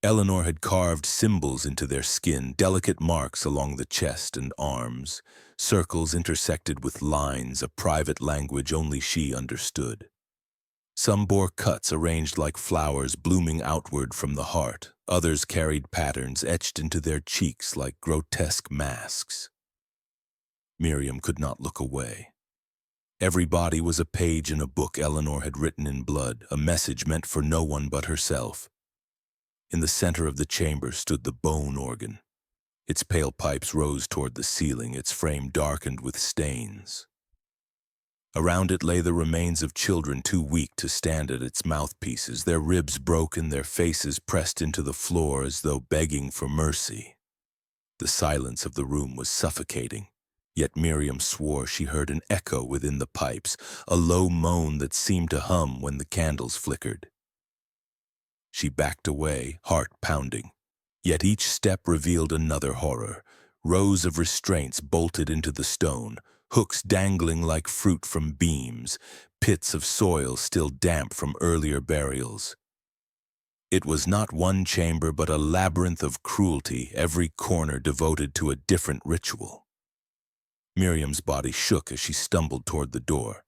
Eleanor had carved symbols into their skin, delicate marks along the chest and arms, circles intersected with lines, a private language only she understood. Some bore cuts arranged like flowers blooming outward from the heart. Others carried patterns etched into their cheeks like grotesque masks. Miriam could not look away. Every body was a page in a book Eleanor had written in blood, a message meant for no one but herself. In the center of the chamber stood the bone organ. Its pale pipes rose toward the ceiling, its frame darkened with stains. Around it lay the remains of children too weak to stand at its mouthpieces, their ribs broken, their faces pressed into the floor as though begging for mercy. The silence of the room was suffocating, yet Miriam swore she heard an echo within the pipes, a low moan that seemed to hum when the candles flickered. She backed away, heart pounding, yet each step revealed another horror. Rows of restraints bolted into the stone, hooks dangling like fruit from beams, pits of soil still damp from earlier burials. It was not one chamber but a labyrinth of cruelty, every corner devoted to a different ritual. Miriam's body shook as she stumbled toward the door.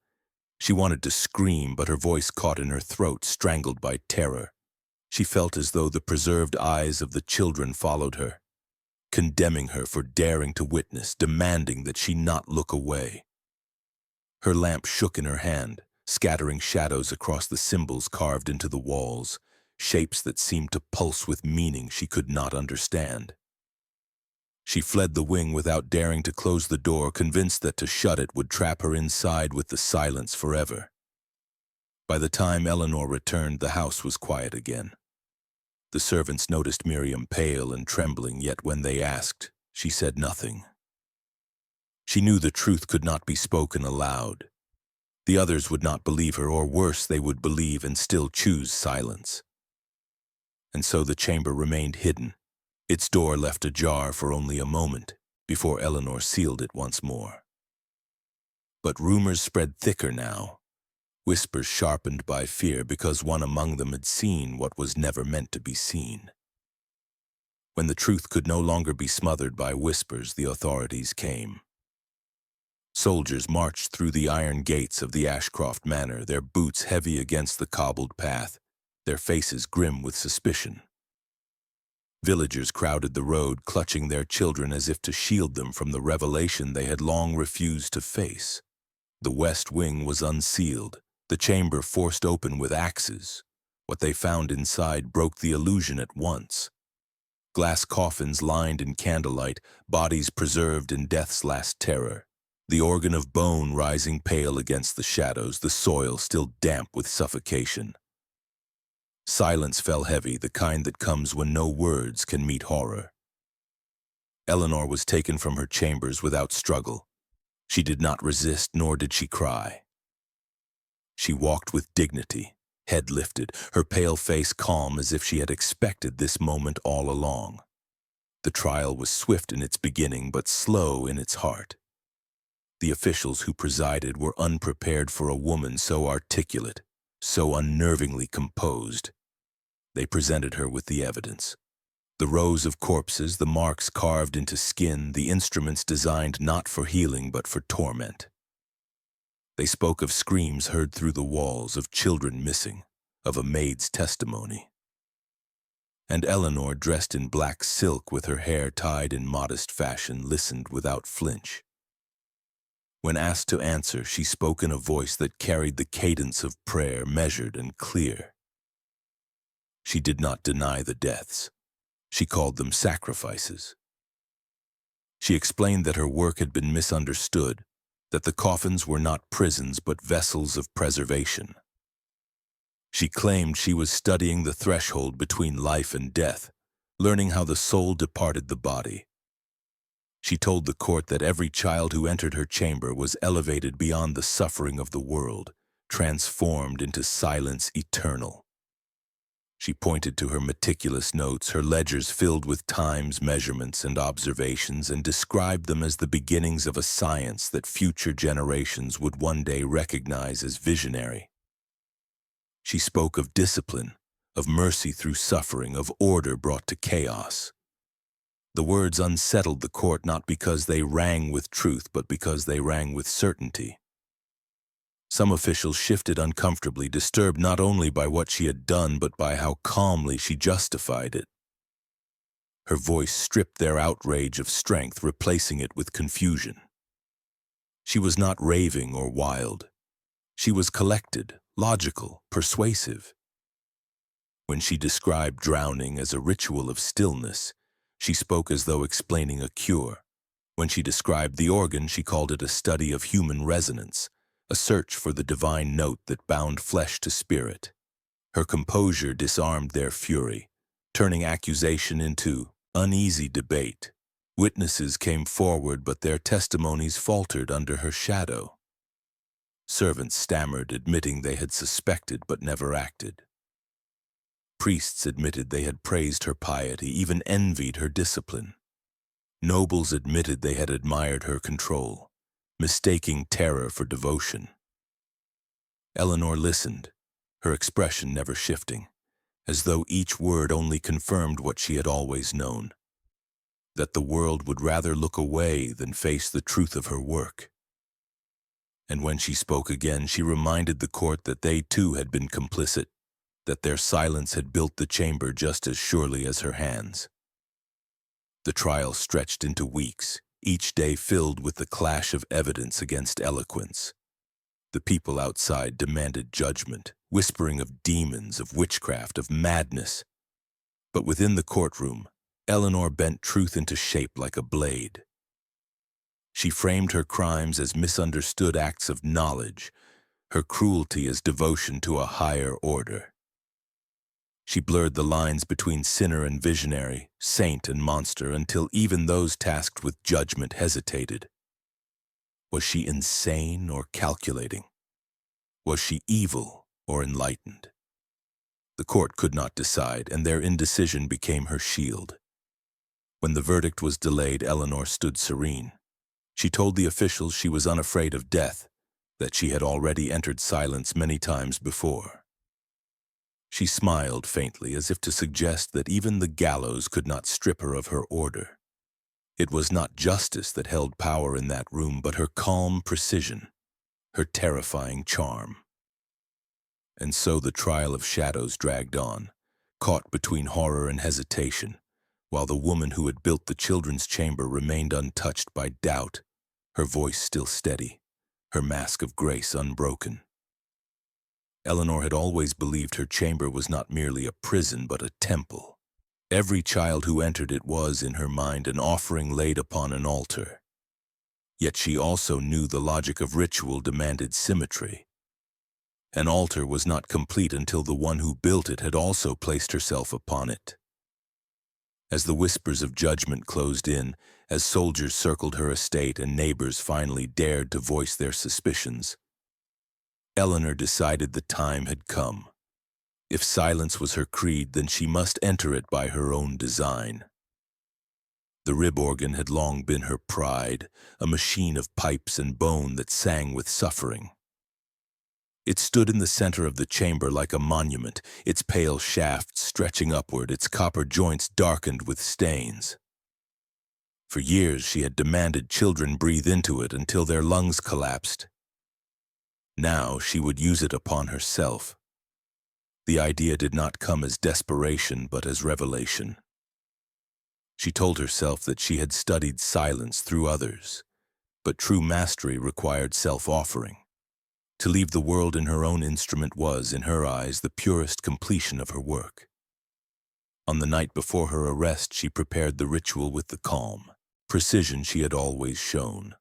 She wanted to scream, but her voice caught in her throat, strangled by terror. She felt as though the preserved eyes of the children followed her, condemning her for daring to witness, demanding that she not look away. Her lamp shook in her hand, scattering shadows across the symbols carved into the walls, shapes that seemed to pulse with meaning she could not understand. She fled the wing without daring to close the door, convinced that to shut it would trap her inside with the silence forever. By the time Eleanor returned, the house was quiet again. The servants noticed Miriam pale and trembling, yet when they asked, she said nothing. She knew the truth could not be spoken aloud. The others would not believe her, or worse, they would believe and still choose silence. And so the chamber remained hidden, its door left ajar for only a moment before Eleanor sealed it once more. But rumors spread thicker now, whispers sharpened by fear because one among them had seen what was never meant to be seen. When the truth could no longer be smothered by whispers, the authorities came. Soldiers marched through the iron gates of the Ashcroft Manor, their boots heavy against the cobbled path, their faces grim with suspicion. Villagers crowded the road, clutching their children as if to shield them from the revelation they had long refused to face. The west wing was unsealed, the chamber forced open with axes. What they found inside broke the illusion at once. Glass coffins lined in candlelight, bodies preserved in death's last terror. The organ of bone rising pale against the shadows, the soil still damp with suffocation. Silence fell heavy, the kind that comes when no words can meet horror. Eleanor was taken from her chambers without struggle. She did not resist, nor did she cry. She walked with dignity, head lifted, her pale face calm as if she had expected this moment all along. The trial was swift in its beginning, but slow in its heart. The officials who presided were unprepared for a woman so articulate, so unnervingly composed. They presented her with the evidence. The rows of corpses, the marks carved into skin, the instruments designed not for healing but for torment. They spoke of screams heard through the walls, of children missing, of a maid's testimony. And Eleanor, dressed in black silk with her hair tied in modest fashion, listened without flinch. When asked to answer, she spoke in a voice that carried the cadence of prayer, measured and clear. She did not deny the deaths. She called them sacrifices. She explained that her work had been misunderstood, that the coffins were not prisons but vessels of preservation. She claimed she was studying the threshold between life and death, learning how the soul departed the body. She told the court that every child who entered her chamber was elevated beyond the suffering of the world, transformed into silence eternal. She pointed to her meticulous notes, her ledgers filled with times, measurements, and observations, and described them as the beginnings of a science that future generations would one day recognize as visionary. She spoke of discipline, of mercy through suffering, of order brought to chaos. The words unsettled the court not because they rang with truth, but because they rang with certainty. Some officials shifted uncomfortably, disturbed not only by what she had done, but by how calmly she justified it. Her voice stripped their outrage of strength, replacing it with confusion. She was not raving or wild. She was collected, logical, persuasive. When she described drowning as a ritual of stillness, she spoke as though explaining a cure. When she described the organ, she called it a study of human resonance, a search for the divine note that bound flesh to spirit. Her composure disarmed their fury, turning accusation into uneasy debate. Witnesses came forward, but their testimonies faltered under her shadow. Servants stammered, admitting they had suspected but never acted. Priests admitted they had praised her piety, even envied her discipline. Nobles admitted they had admired her control, mistaking terror for devotion. Eleanor listened, her expression never shifting, as though each word only confirmed what she had always known, that the world would rather look away than face the truth of her work. And when she spoke again, she reminded the court that they too had been complicit, that their silence had built the chamber just as surely as her hands. The trial stretched into weeks, each day filled with the clash of evidence against eloquence. The people outside demanded judgment, whispering of demons, of witchcraft, of madness. But within the courtroom, Eleanor bent truth into shape like a blade. She framed her crimes as misunderstood acts of knowledge, her cruelty as devotion to a higher order. She blurred the lines between sinner and visionary, saint and monster, until even those tasked with judgment hesitated. Was she insane or calculating? Was she evil or enlightened? The court could not decide, and their indecision became her shield. When the verdict was delayed, Eleanor stood serene. She told the officials she was unafraid of death, that she had already entered silence many times before. She smiled faintly, as if to suggest that even the gallows could not strip her of her order. It was not justice that held power in that room, but her calm precision, her terrifying charm. And so the trial of shadows dragged on, caught between horror and hesitation, while the woman who had built the children's chamber remained untouched by doubt, her voice still steady, her mask of grace unbroken. Eleanor had always believed her chamber was not merely a prison but a temple. Every child who entered it was, in her mind, an offering laid upon an altar. Yet she also knew the logic of ritual demanded symmetry. An altar was not complete until the one who built it had also placed herself upon it. As the whispers of judgment closed in, as soldiers circled her estate and neighbors finally dared to voice their suspicions, Eleanor decided the time had come. If silence was her creed, then she must enter it by her own design. The rib organ had long been her pride, a machine of pipes and bone that sang with suffering. It stood in the center of the chamber like a monument, its pale shafts stretching upward, its copper joints darkened with stains. For years she had demanded children breathe into it until their lungs collapsed. Now she would use it upon herself. The idea did not come as desperation but as revelation. She told herself that she had studied silence through others, but true mastery required self-offering. To leave the world in her own instrument was, in her eyes, the purest completion of her work. On the night before her arrest, she prepared the ritual with the calm, precision she had always shown.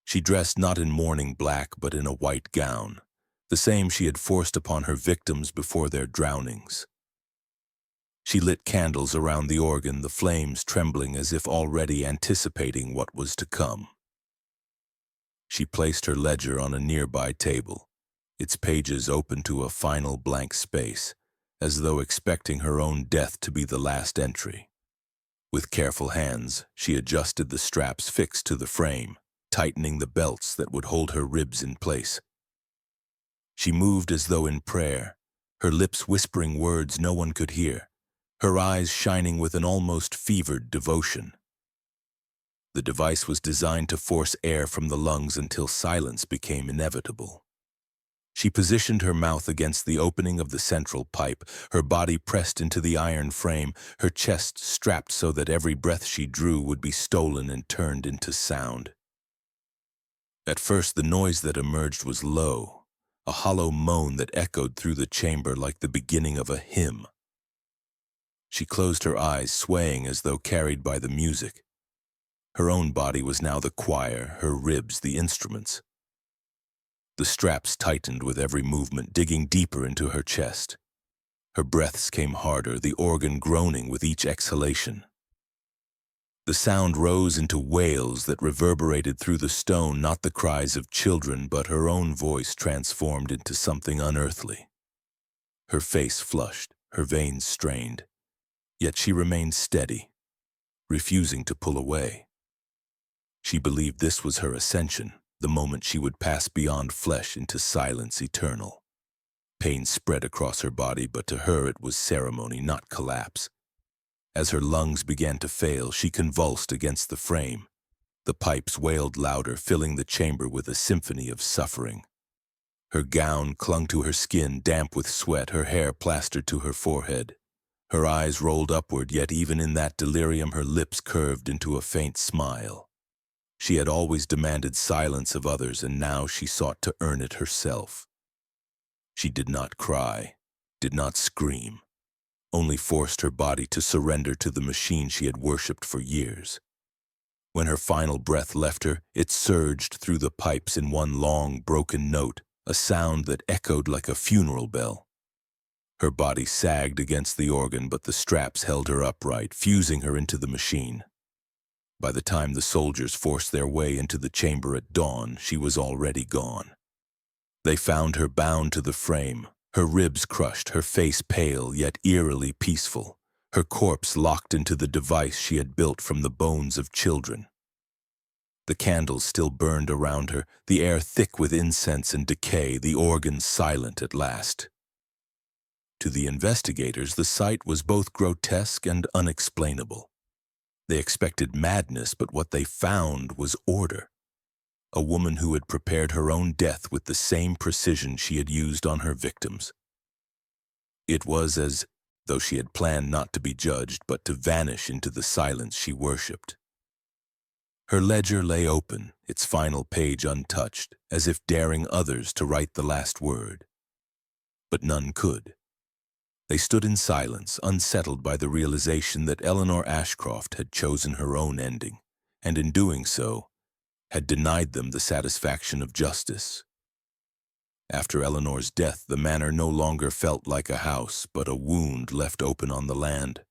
She dressed not in mourning black but in a white gown, the same she had forced upon her victims before their drownings. She lit candles around the organ, the flames trembling as if already anticipating what was to come. She placed her ledger on a nearby table, its pages open to a final blank space, as though expecting her own death to be the last entry. With careful hands, she adjusted the straps fixed to the frame, tightening the belts that would hold her ribs in place. She moved as though in prayer, her lips whispering words no one could hear, her eyes shining with an almost fevered devotion. The device was designed to force air from the lungs until silence became inevitable. She positioned her mouth against the opening of the central pipe, her body pressed into the iron frame, her chest strapped so that every breath she drew would be stolen and turned into sound. At first, the noise that emerged was low, a hollow moan that echoed through the chamber like the beginning of a hymn. She closed her eyes, swaying as though carried by the music. Her own body was now the choir, her ribs the instruments. The straps tightened with every movement, digging deeper into her chest. Her breaths came harder, the organ groaning with each exhalation. The sound rose into wails that reverberated through the stone, not the cries of children, but her own voice transformed into something unearthly. Her face flushed, her veins strained, yet she remained steady, refusing to pull away. She believed this was her ascension, the moment she would pass beyond flesh into silence eternal. Pain spread across her body, but to her it was ceremony, not collapse. As her lungs began to fail, she convulsed against the frame. The pipes wailed louder, filling the chamber with a symphony of suffering. Her gown clung to her skin, damp with sweat, her hair plastered to her forehead. Her eyes rolled upward, yet even in that delirium her lips curved into a faint smile. She had always demanded silence of others, and now she sought to earn it herself. She did not cry, did not scream, only forced her body to surrender to the machine she had worshipped for years. When her final breath left her, it surged through the pipes in one long, broken note, a sound that echoed like a funeral bell. Her body sagged against the organ, but the straps held her upright, fusing her into the machine. By the time the soldiers forced their way into the chamber at dawn, she was already gone. They found her bound to the frame, her ribs crushed, her face pale yet eerily peaceful, her corpse locked into the device she had built from the bones of children. The candles still burned around her, the air thick with incense and decay, the organ silent at last. To the investigators, the sight was both grotesque and unexplainable. They expected madness, but what they found was order. A woman who had prepared her own death with the same precision she had used on her victims. It was as though she had planned not to be judged, but to vanish into the silence she worshipped. Her ledger lay open, its final page untouched, as if daring others to write the last word. But none could. They stood in silence, unsettled by the realization that Eleanor Ashcroft had chosen her own ending, and in doing so, had denied them the satisfaction of justice. After Eleanor's death, the manor no longer felt like a house, but a wound left open on the land.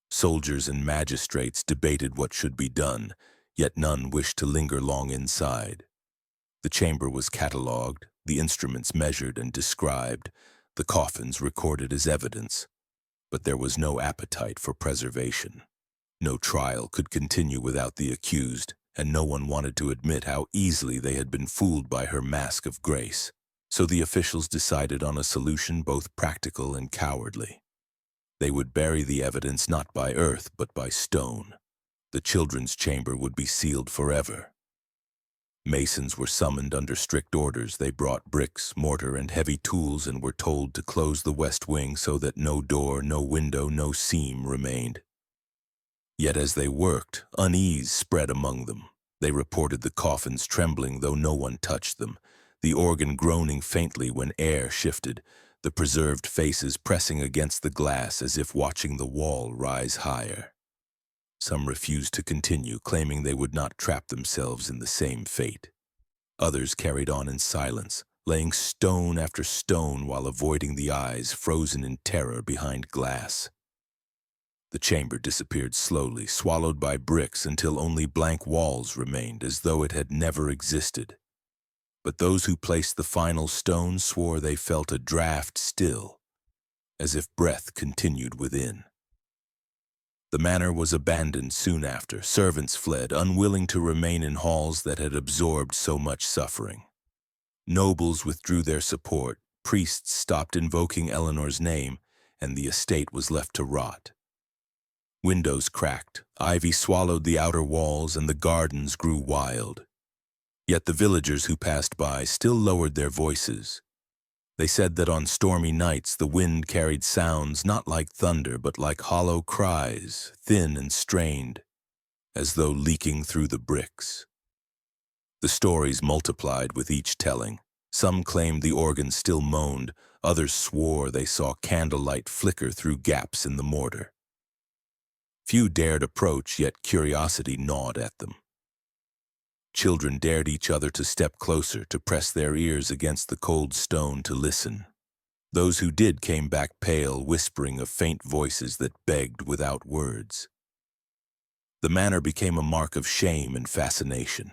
Soldiers and magistrates debated what should be done, yet none wished to linger long inside. The chamber was catalogued, the instruments measured and described, the coffins recorded as evidence, but there was no appetite for preservation. No trial could continue without the accused, and no one wanted to admit how easily they had been fooled by her mask of grace. So the officials decided on a solution both practical and cowardly. They would bury the evidence not by earth, but by stone. The children's chamber would be sealed forever. Masons were summoned under strict orders. They brought bricks, mortar, and heavy tools and were told to close the west wing so that no door, no window, no seam remained. Yet as they worked, unease spread among them. They reported the coffins trembling though no one touched them, the organ groaning faintly when air shifted, the preserved faces pressing against the glass as if watching the wall rise higher. Some refused to continue, claiming they would not trap themselves in the same fate. Others carried on in silence, laying stone after stone while avoiding the eyes frozen in terror behind glass. The chamber disappeared slowly, swallowed by bricks until only blank walls remained, as though it had never existed. But those who placed the final stone swore they felt a draft still, as if breath continued within. The manor was abandoned soon after. Servants fled, unwilling to remain in halls that had absorbed so much suffering. Nobles withdrew their support, priests stopped invoking Eleanor's name, and the estate was left to rot. Windows cracked, ivy swallowed the outer walls, and the gardens grew wild. Yet the villagers who passed by still lowered their voices. They said that on stormy nights the wind carried sounds not like thunder but like hollow cries, thin and strained, as though leaking through the bricks. The stories multiplied with each telling. Some claimed the organ still moaned, others swore they saw candlelight flicker through gaps in the mortar. Few dared approach, yet curiosity gnawed at them. Children dared each other to step closer, to press their ears against the cold stone to listen. Those who did came back pale, whispering of faint voices that begged without words. The manor became a mark of shame and fascination.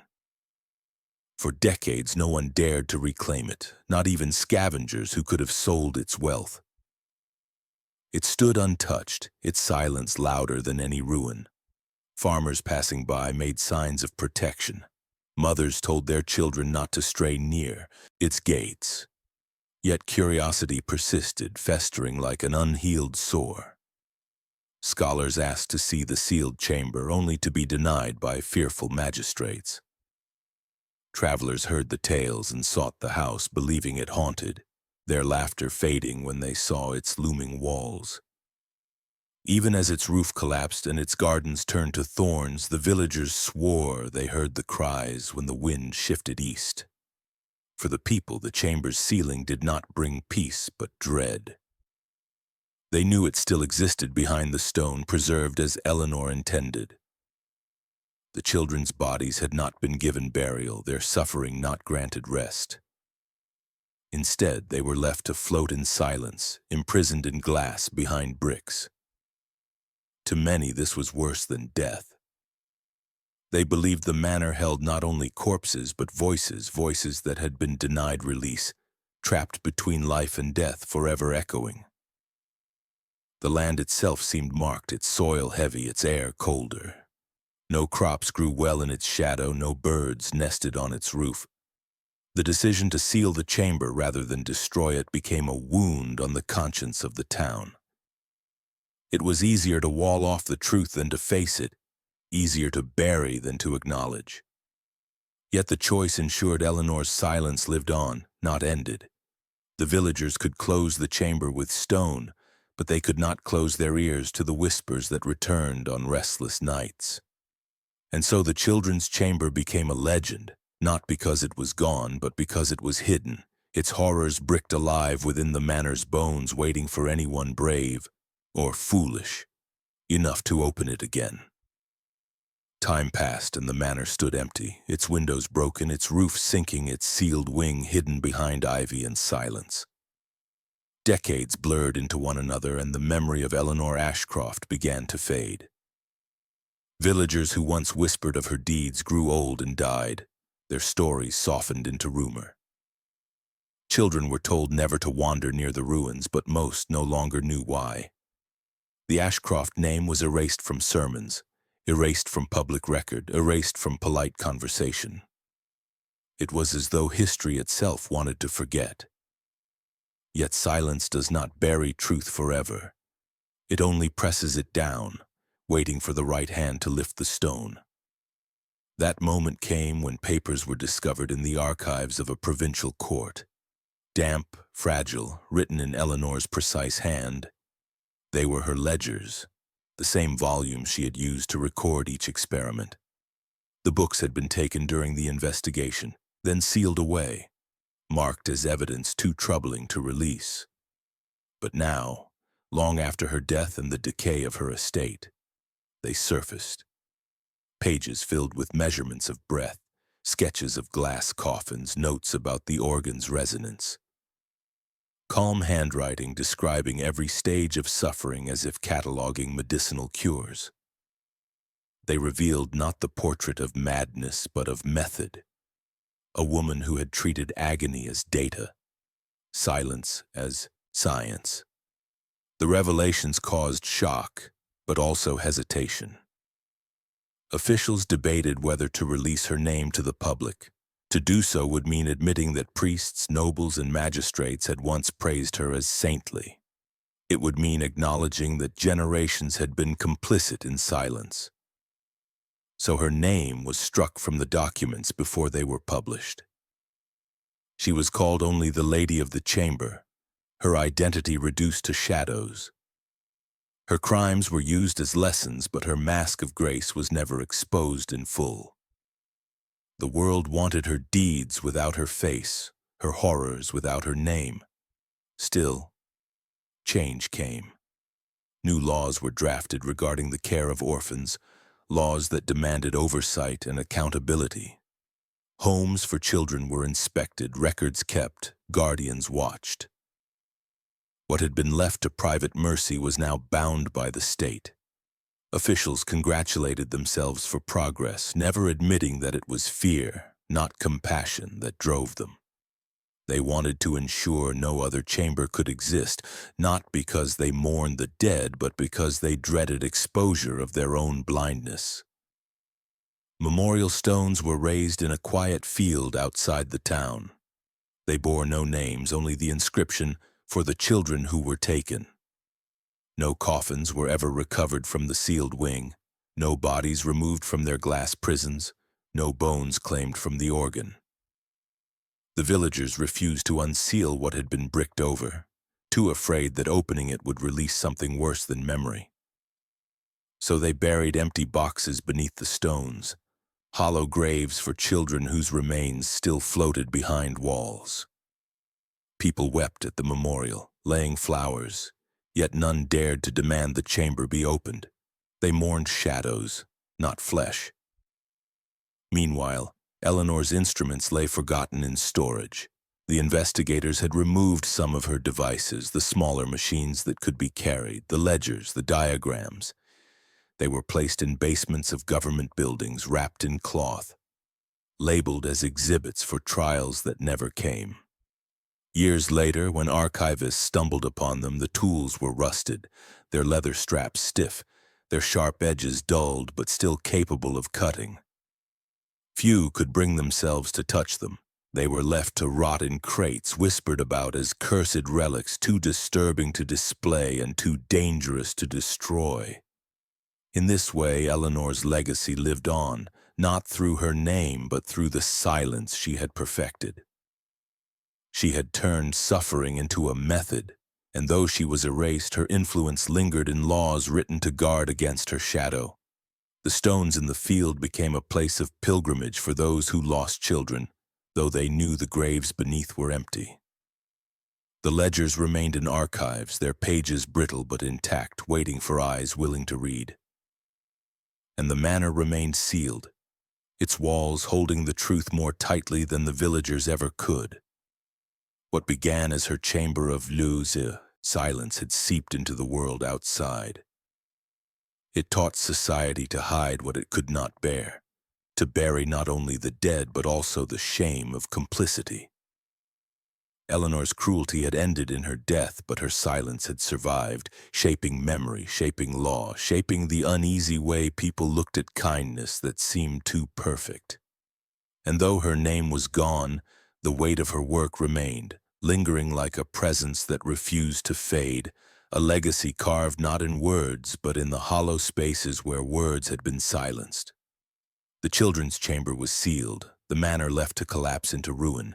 For decades, no one dared to reclaim it, not even scavengers who could have sold its wealth. It stood untouched, its silence louder than any ruin. Farmers passing by made signs of protection. Mothers told their children not to stray near its gates. Yet curiosity persisted, festering like an unhealed sore. Scholars asked to see the sealed chamber, only to be denied by fearful magistrates. Travelers heard the tales and sought the house, believing it haunted, their laughter fading when they saw its looming walls. Even as its roof collapsed and its gardens turned to thorns, the villagers swore they heard the cries when the wind shifted east. For the people, the chamber's ceiling did not bring peace, but dread. They knew it still existed behind the stone, preserved as Eleanor intended. The children's bodies had not been given burial, their suffering not granted rest. Instead, they were left to float in silence, imprisoned in glass behind bricks. To many, this was worse than death. They believed the manor held not only corpses but voices that had been denied release, trapped between life and death, forever echoing. The land itself seemed marked, its soil heavy, its air colder. No crops grew well in its shadow, no birds nested on its roof. The decision to seal the chamber rather than destroy it became a wound on the conscience of the town. It was easier to wall off the truth than to face it, easier to bury than to acknowledge. Yet the choice ensured Eleanor's silence lived on, not ended. The villagers could close the chamber with stone, but they could not close their ears to the whispers that returned on restless nights. And so the children's chamber became a legend, not because it was gone, but because it was hidden, its horrors bricked alive within the manor's bones, waiting for anyone brave, or foolish, enough to open it again. Time passed and the manor stood empty, its windows broken, its roof sinking, its sealed wing hidden behind ivy and silence. Decades blurred into one another and the memory of Eleanor Ashcroft began to fade. Villagers who once whispered of her deeds grew old and died, their stories softened into rumor. Children were told never to wander near the ruins, but most no longer knew why. The Ashcroft name was erased from sermons, erased from public record, erased from polite conversation. It was as though history itself wanted to forget. Yet silence does not bury truth forever. It only presses it down, waiting for the right hand to lift the stone. That moment came when papers were discovered in the archives of a provincial court. Damp, fragile, written in Eleanor's precise hand. They were her ledgers, the same volumes she had used to record each experiment. The books had been taken during the investigation, then sealed away, marked as evidence too troubling to release. But now, long after her death and the decay of her estate, they surfaced. Pages filled with measurements of breath, sketches of glass coffins, notes about the organ's resonance. Calm handwriting describing every stage of suffering as if cataloging medicinal cures. They revealed not the portrait of madness, but of method. A woman who had treated agony as data, silence as science. The revelations caused shock, but also hesitation. Officials debated whether to release her name to the public. To do so would mean admitting that priests, nobles, and magistrates had once praised her as saintly. It would mean acknowledging that generations had been complicit in silence. So her name was struck from the documents before they were published. She was called only the Lady of the Chamber, her identity reduced to shadows. Her crimes were used as lessons, but her mask of grace was never exposed in full. The world wanted her deeds without her face, her horrors without her name. Still, change came. New laws were drafted regarding the care of orphans, laws that demanded oversight and accountability. Homes for children were inspected, records kept, guardians watched. What had been left to private mercy was now bound by the state. Officials congratulated themselves for progress, never admitting that it was fear, not compassion, that drove them. They wanted to ensure no other chamber could exist, not because they mourned the dead, but because they dreaded exposure of their own blindness. Memorial stones were raised in a quiet field outside the town. They bore no names, only the inscription, "For the children who were taken." No coffins were ever recovered from the sealed wing, no bodies removed from their glass prisons, no bones claimed from the organ. The villagers refused to unseal what had been bricked over, too afraid that opening it would release something worse than memory. So they buried empty boxes beneath the stones, hollow graves for children whose remains still floated behind walls. People wept at the memorial, laying flowers, yet none dared to demand the chamber be opened. They mourned shadows, not flesh. Meanwhile, Eleanor's instruments lay forgotten in storage, The investigators had removed some of her devices, the smaller machines that could be carried, the ledgers, the diagrams. They were placed in basements of government buildings, wrapped in cloth, labeled as exhibits for trials that never came. Years later, when archivists stumbled upon them, the tools were rusted, their leather straps stiff, their sharp edges dulled but still capable of cutting. Few could bring themselves to touch them. They were left to rot in crates, whispered about as cursed relics, too disturbing to display and too dangerous to destroy. In this way, Eleanor's legacy lived on, not through her name, but through the silence she had perfected. She had turned suffering into a method, and though she was erased, her influence lingered in laws written to guard against her shadow. The stones in the field became a place of pilgrimage for those who lost children, though they knew the graves beneath were empty. The ledgers remained in archives, their pages brittle but intact, waiting for eyes willing to read. And the manor remained sealed, its walls holding the truth more tightly than the villagers ever could. What began as her chamber of silence had seeped into the world outside. It taught society to hide what it could not bear, to bury not only the dead but also the shame of complicity. Eleanor's cruelty had ended in her death, but her silence had survived, shaping memory, shaping law, shaping the uneasy way people looked at kindness that seemed too perfect. And though her name was gone, the weight of her work remained, lingering like a presence that refused to fade, a legacy carved not in words, but in the hollow spaces where words had been silenced. The children's chamber was sealed, the manor left to collapse into ruin,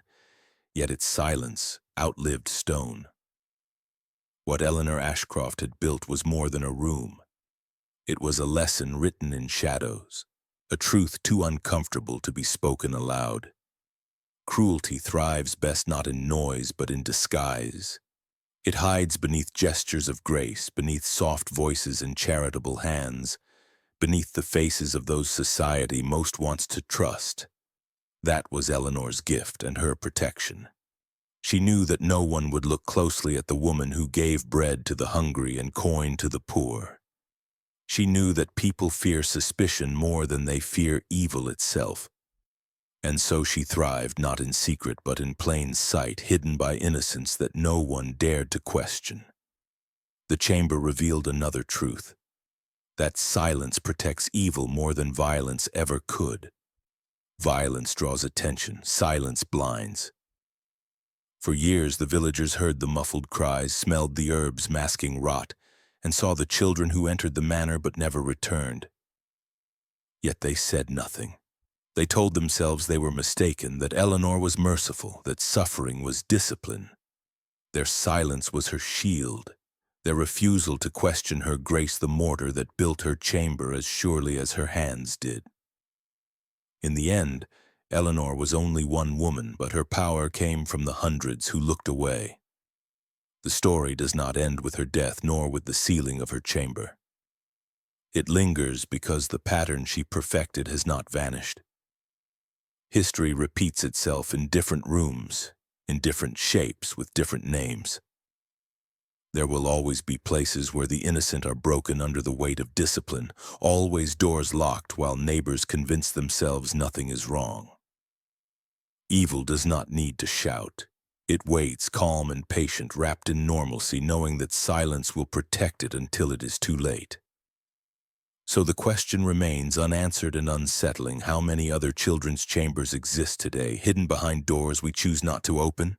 yet its silence outlived stone. What Eleanor Ashcroft had built was more than a room. It was a lesson written in shadows, a truth too uncomfortable to be spoken aloud. Cruelty thrives best not in noise but in disguise. It hides beneath gestures of grace, beneath soft voices and charitable hands, beneath the faces of those society most wants to trust. That was Eleanor's gift and her protection. She knew that no one would look closely at the woman who gave bread to the hungry and coin to the poor. She knew that people fear suspicion more than they fear evil itself. And so she thrived not in secret but in plain sight, hidden by innocence that no one dared to question. The chamber revealed another truth, that silence protects evil more than violence ever could. Violence draws attention, silence blinds. For years the villagers heard the muffled cries, smelled the herbs masking rot, and saw the children who entered the manor but never returned. Yet they said nothing. They told themselves they were mistaken, that Eleanor was merciful, that suffering was discipline. Their silence was her shield, their refusal to question her grace the mortar that built her chamber as surely as her hands did. In the end, Eleanor was only one woman, but her power came from the hundreds who looked away. The story does not end with her death, nor with the sealing of her chamber. It lingers because the pattern she perfected has not vanished. History repeats itself in different rooms, in different shapes, with different names. There will always be places where the innocent are broken under the weight of discipline, always doors locked while neighbors convince themselves nothing is wrong. Evil does not need to shout. It waits, calm and patient, wrapped in normalcy, knowing that silence will protect it until it is too late. So the question remains unanswered and unsettling: how many other children's chambers exist today, hidden behind doors we choose not to open?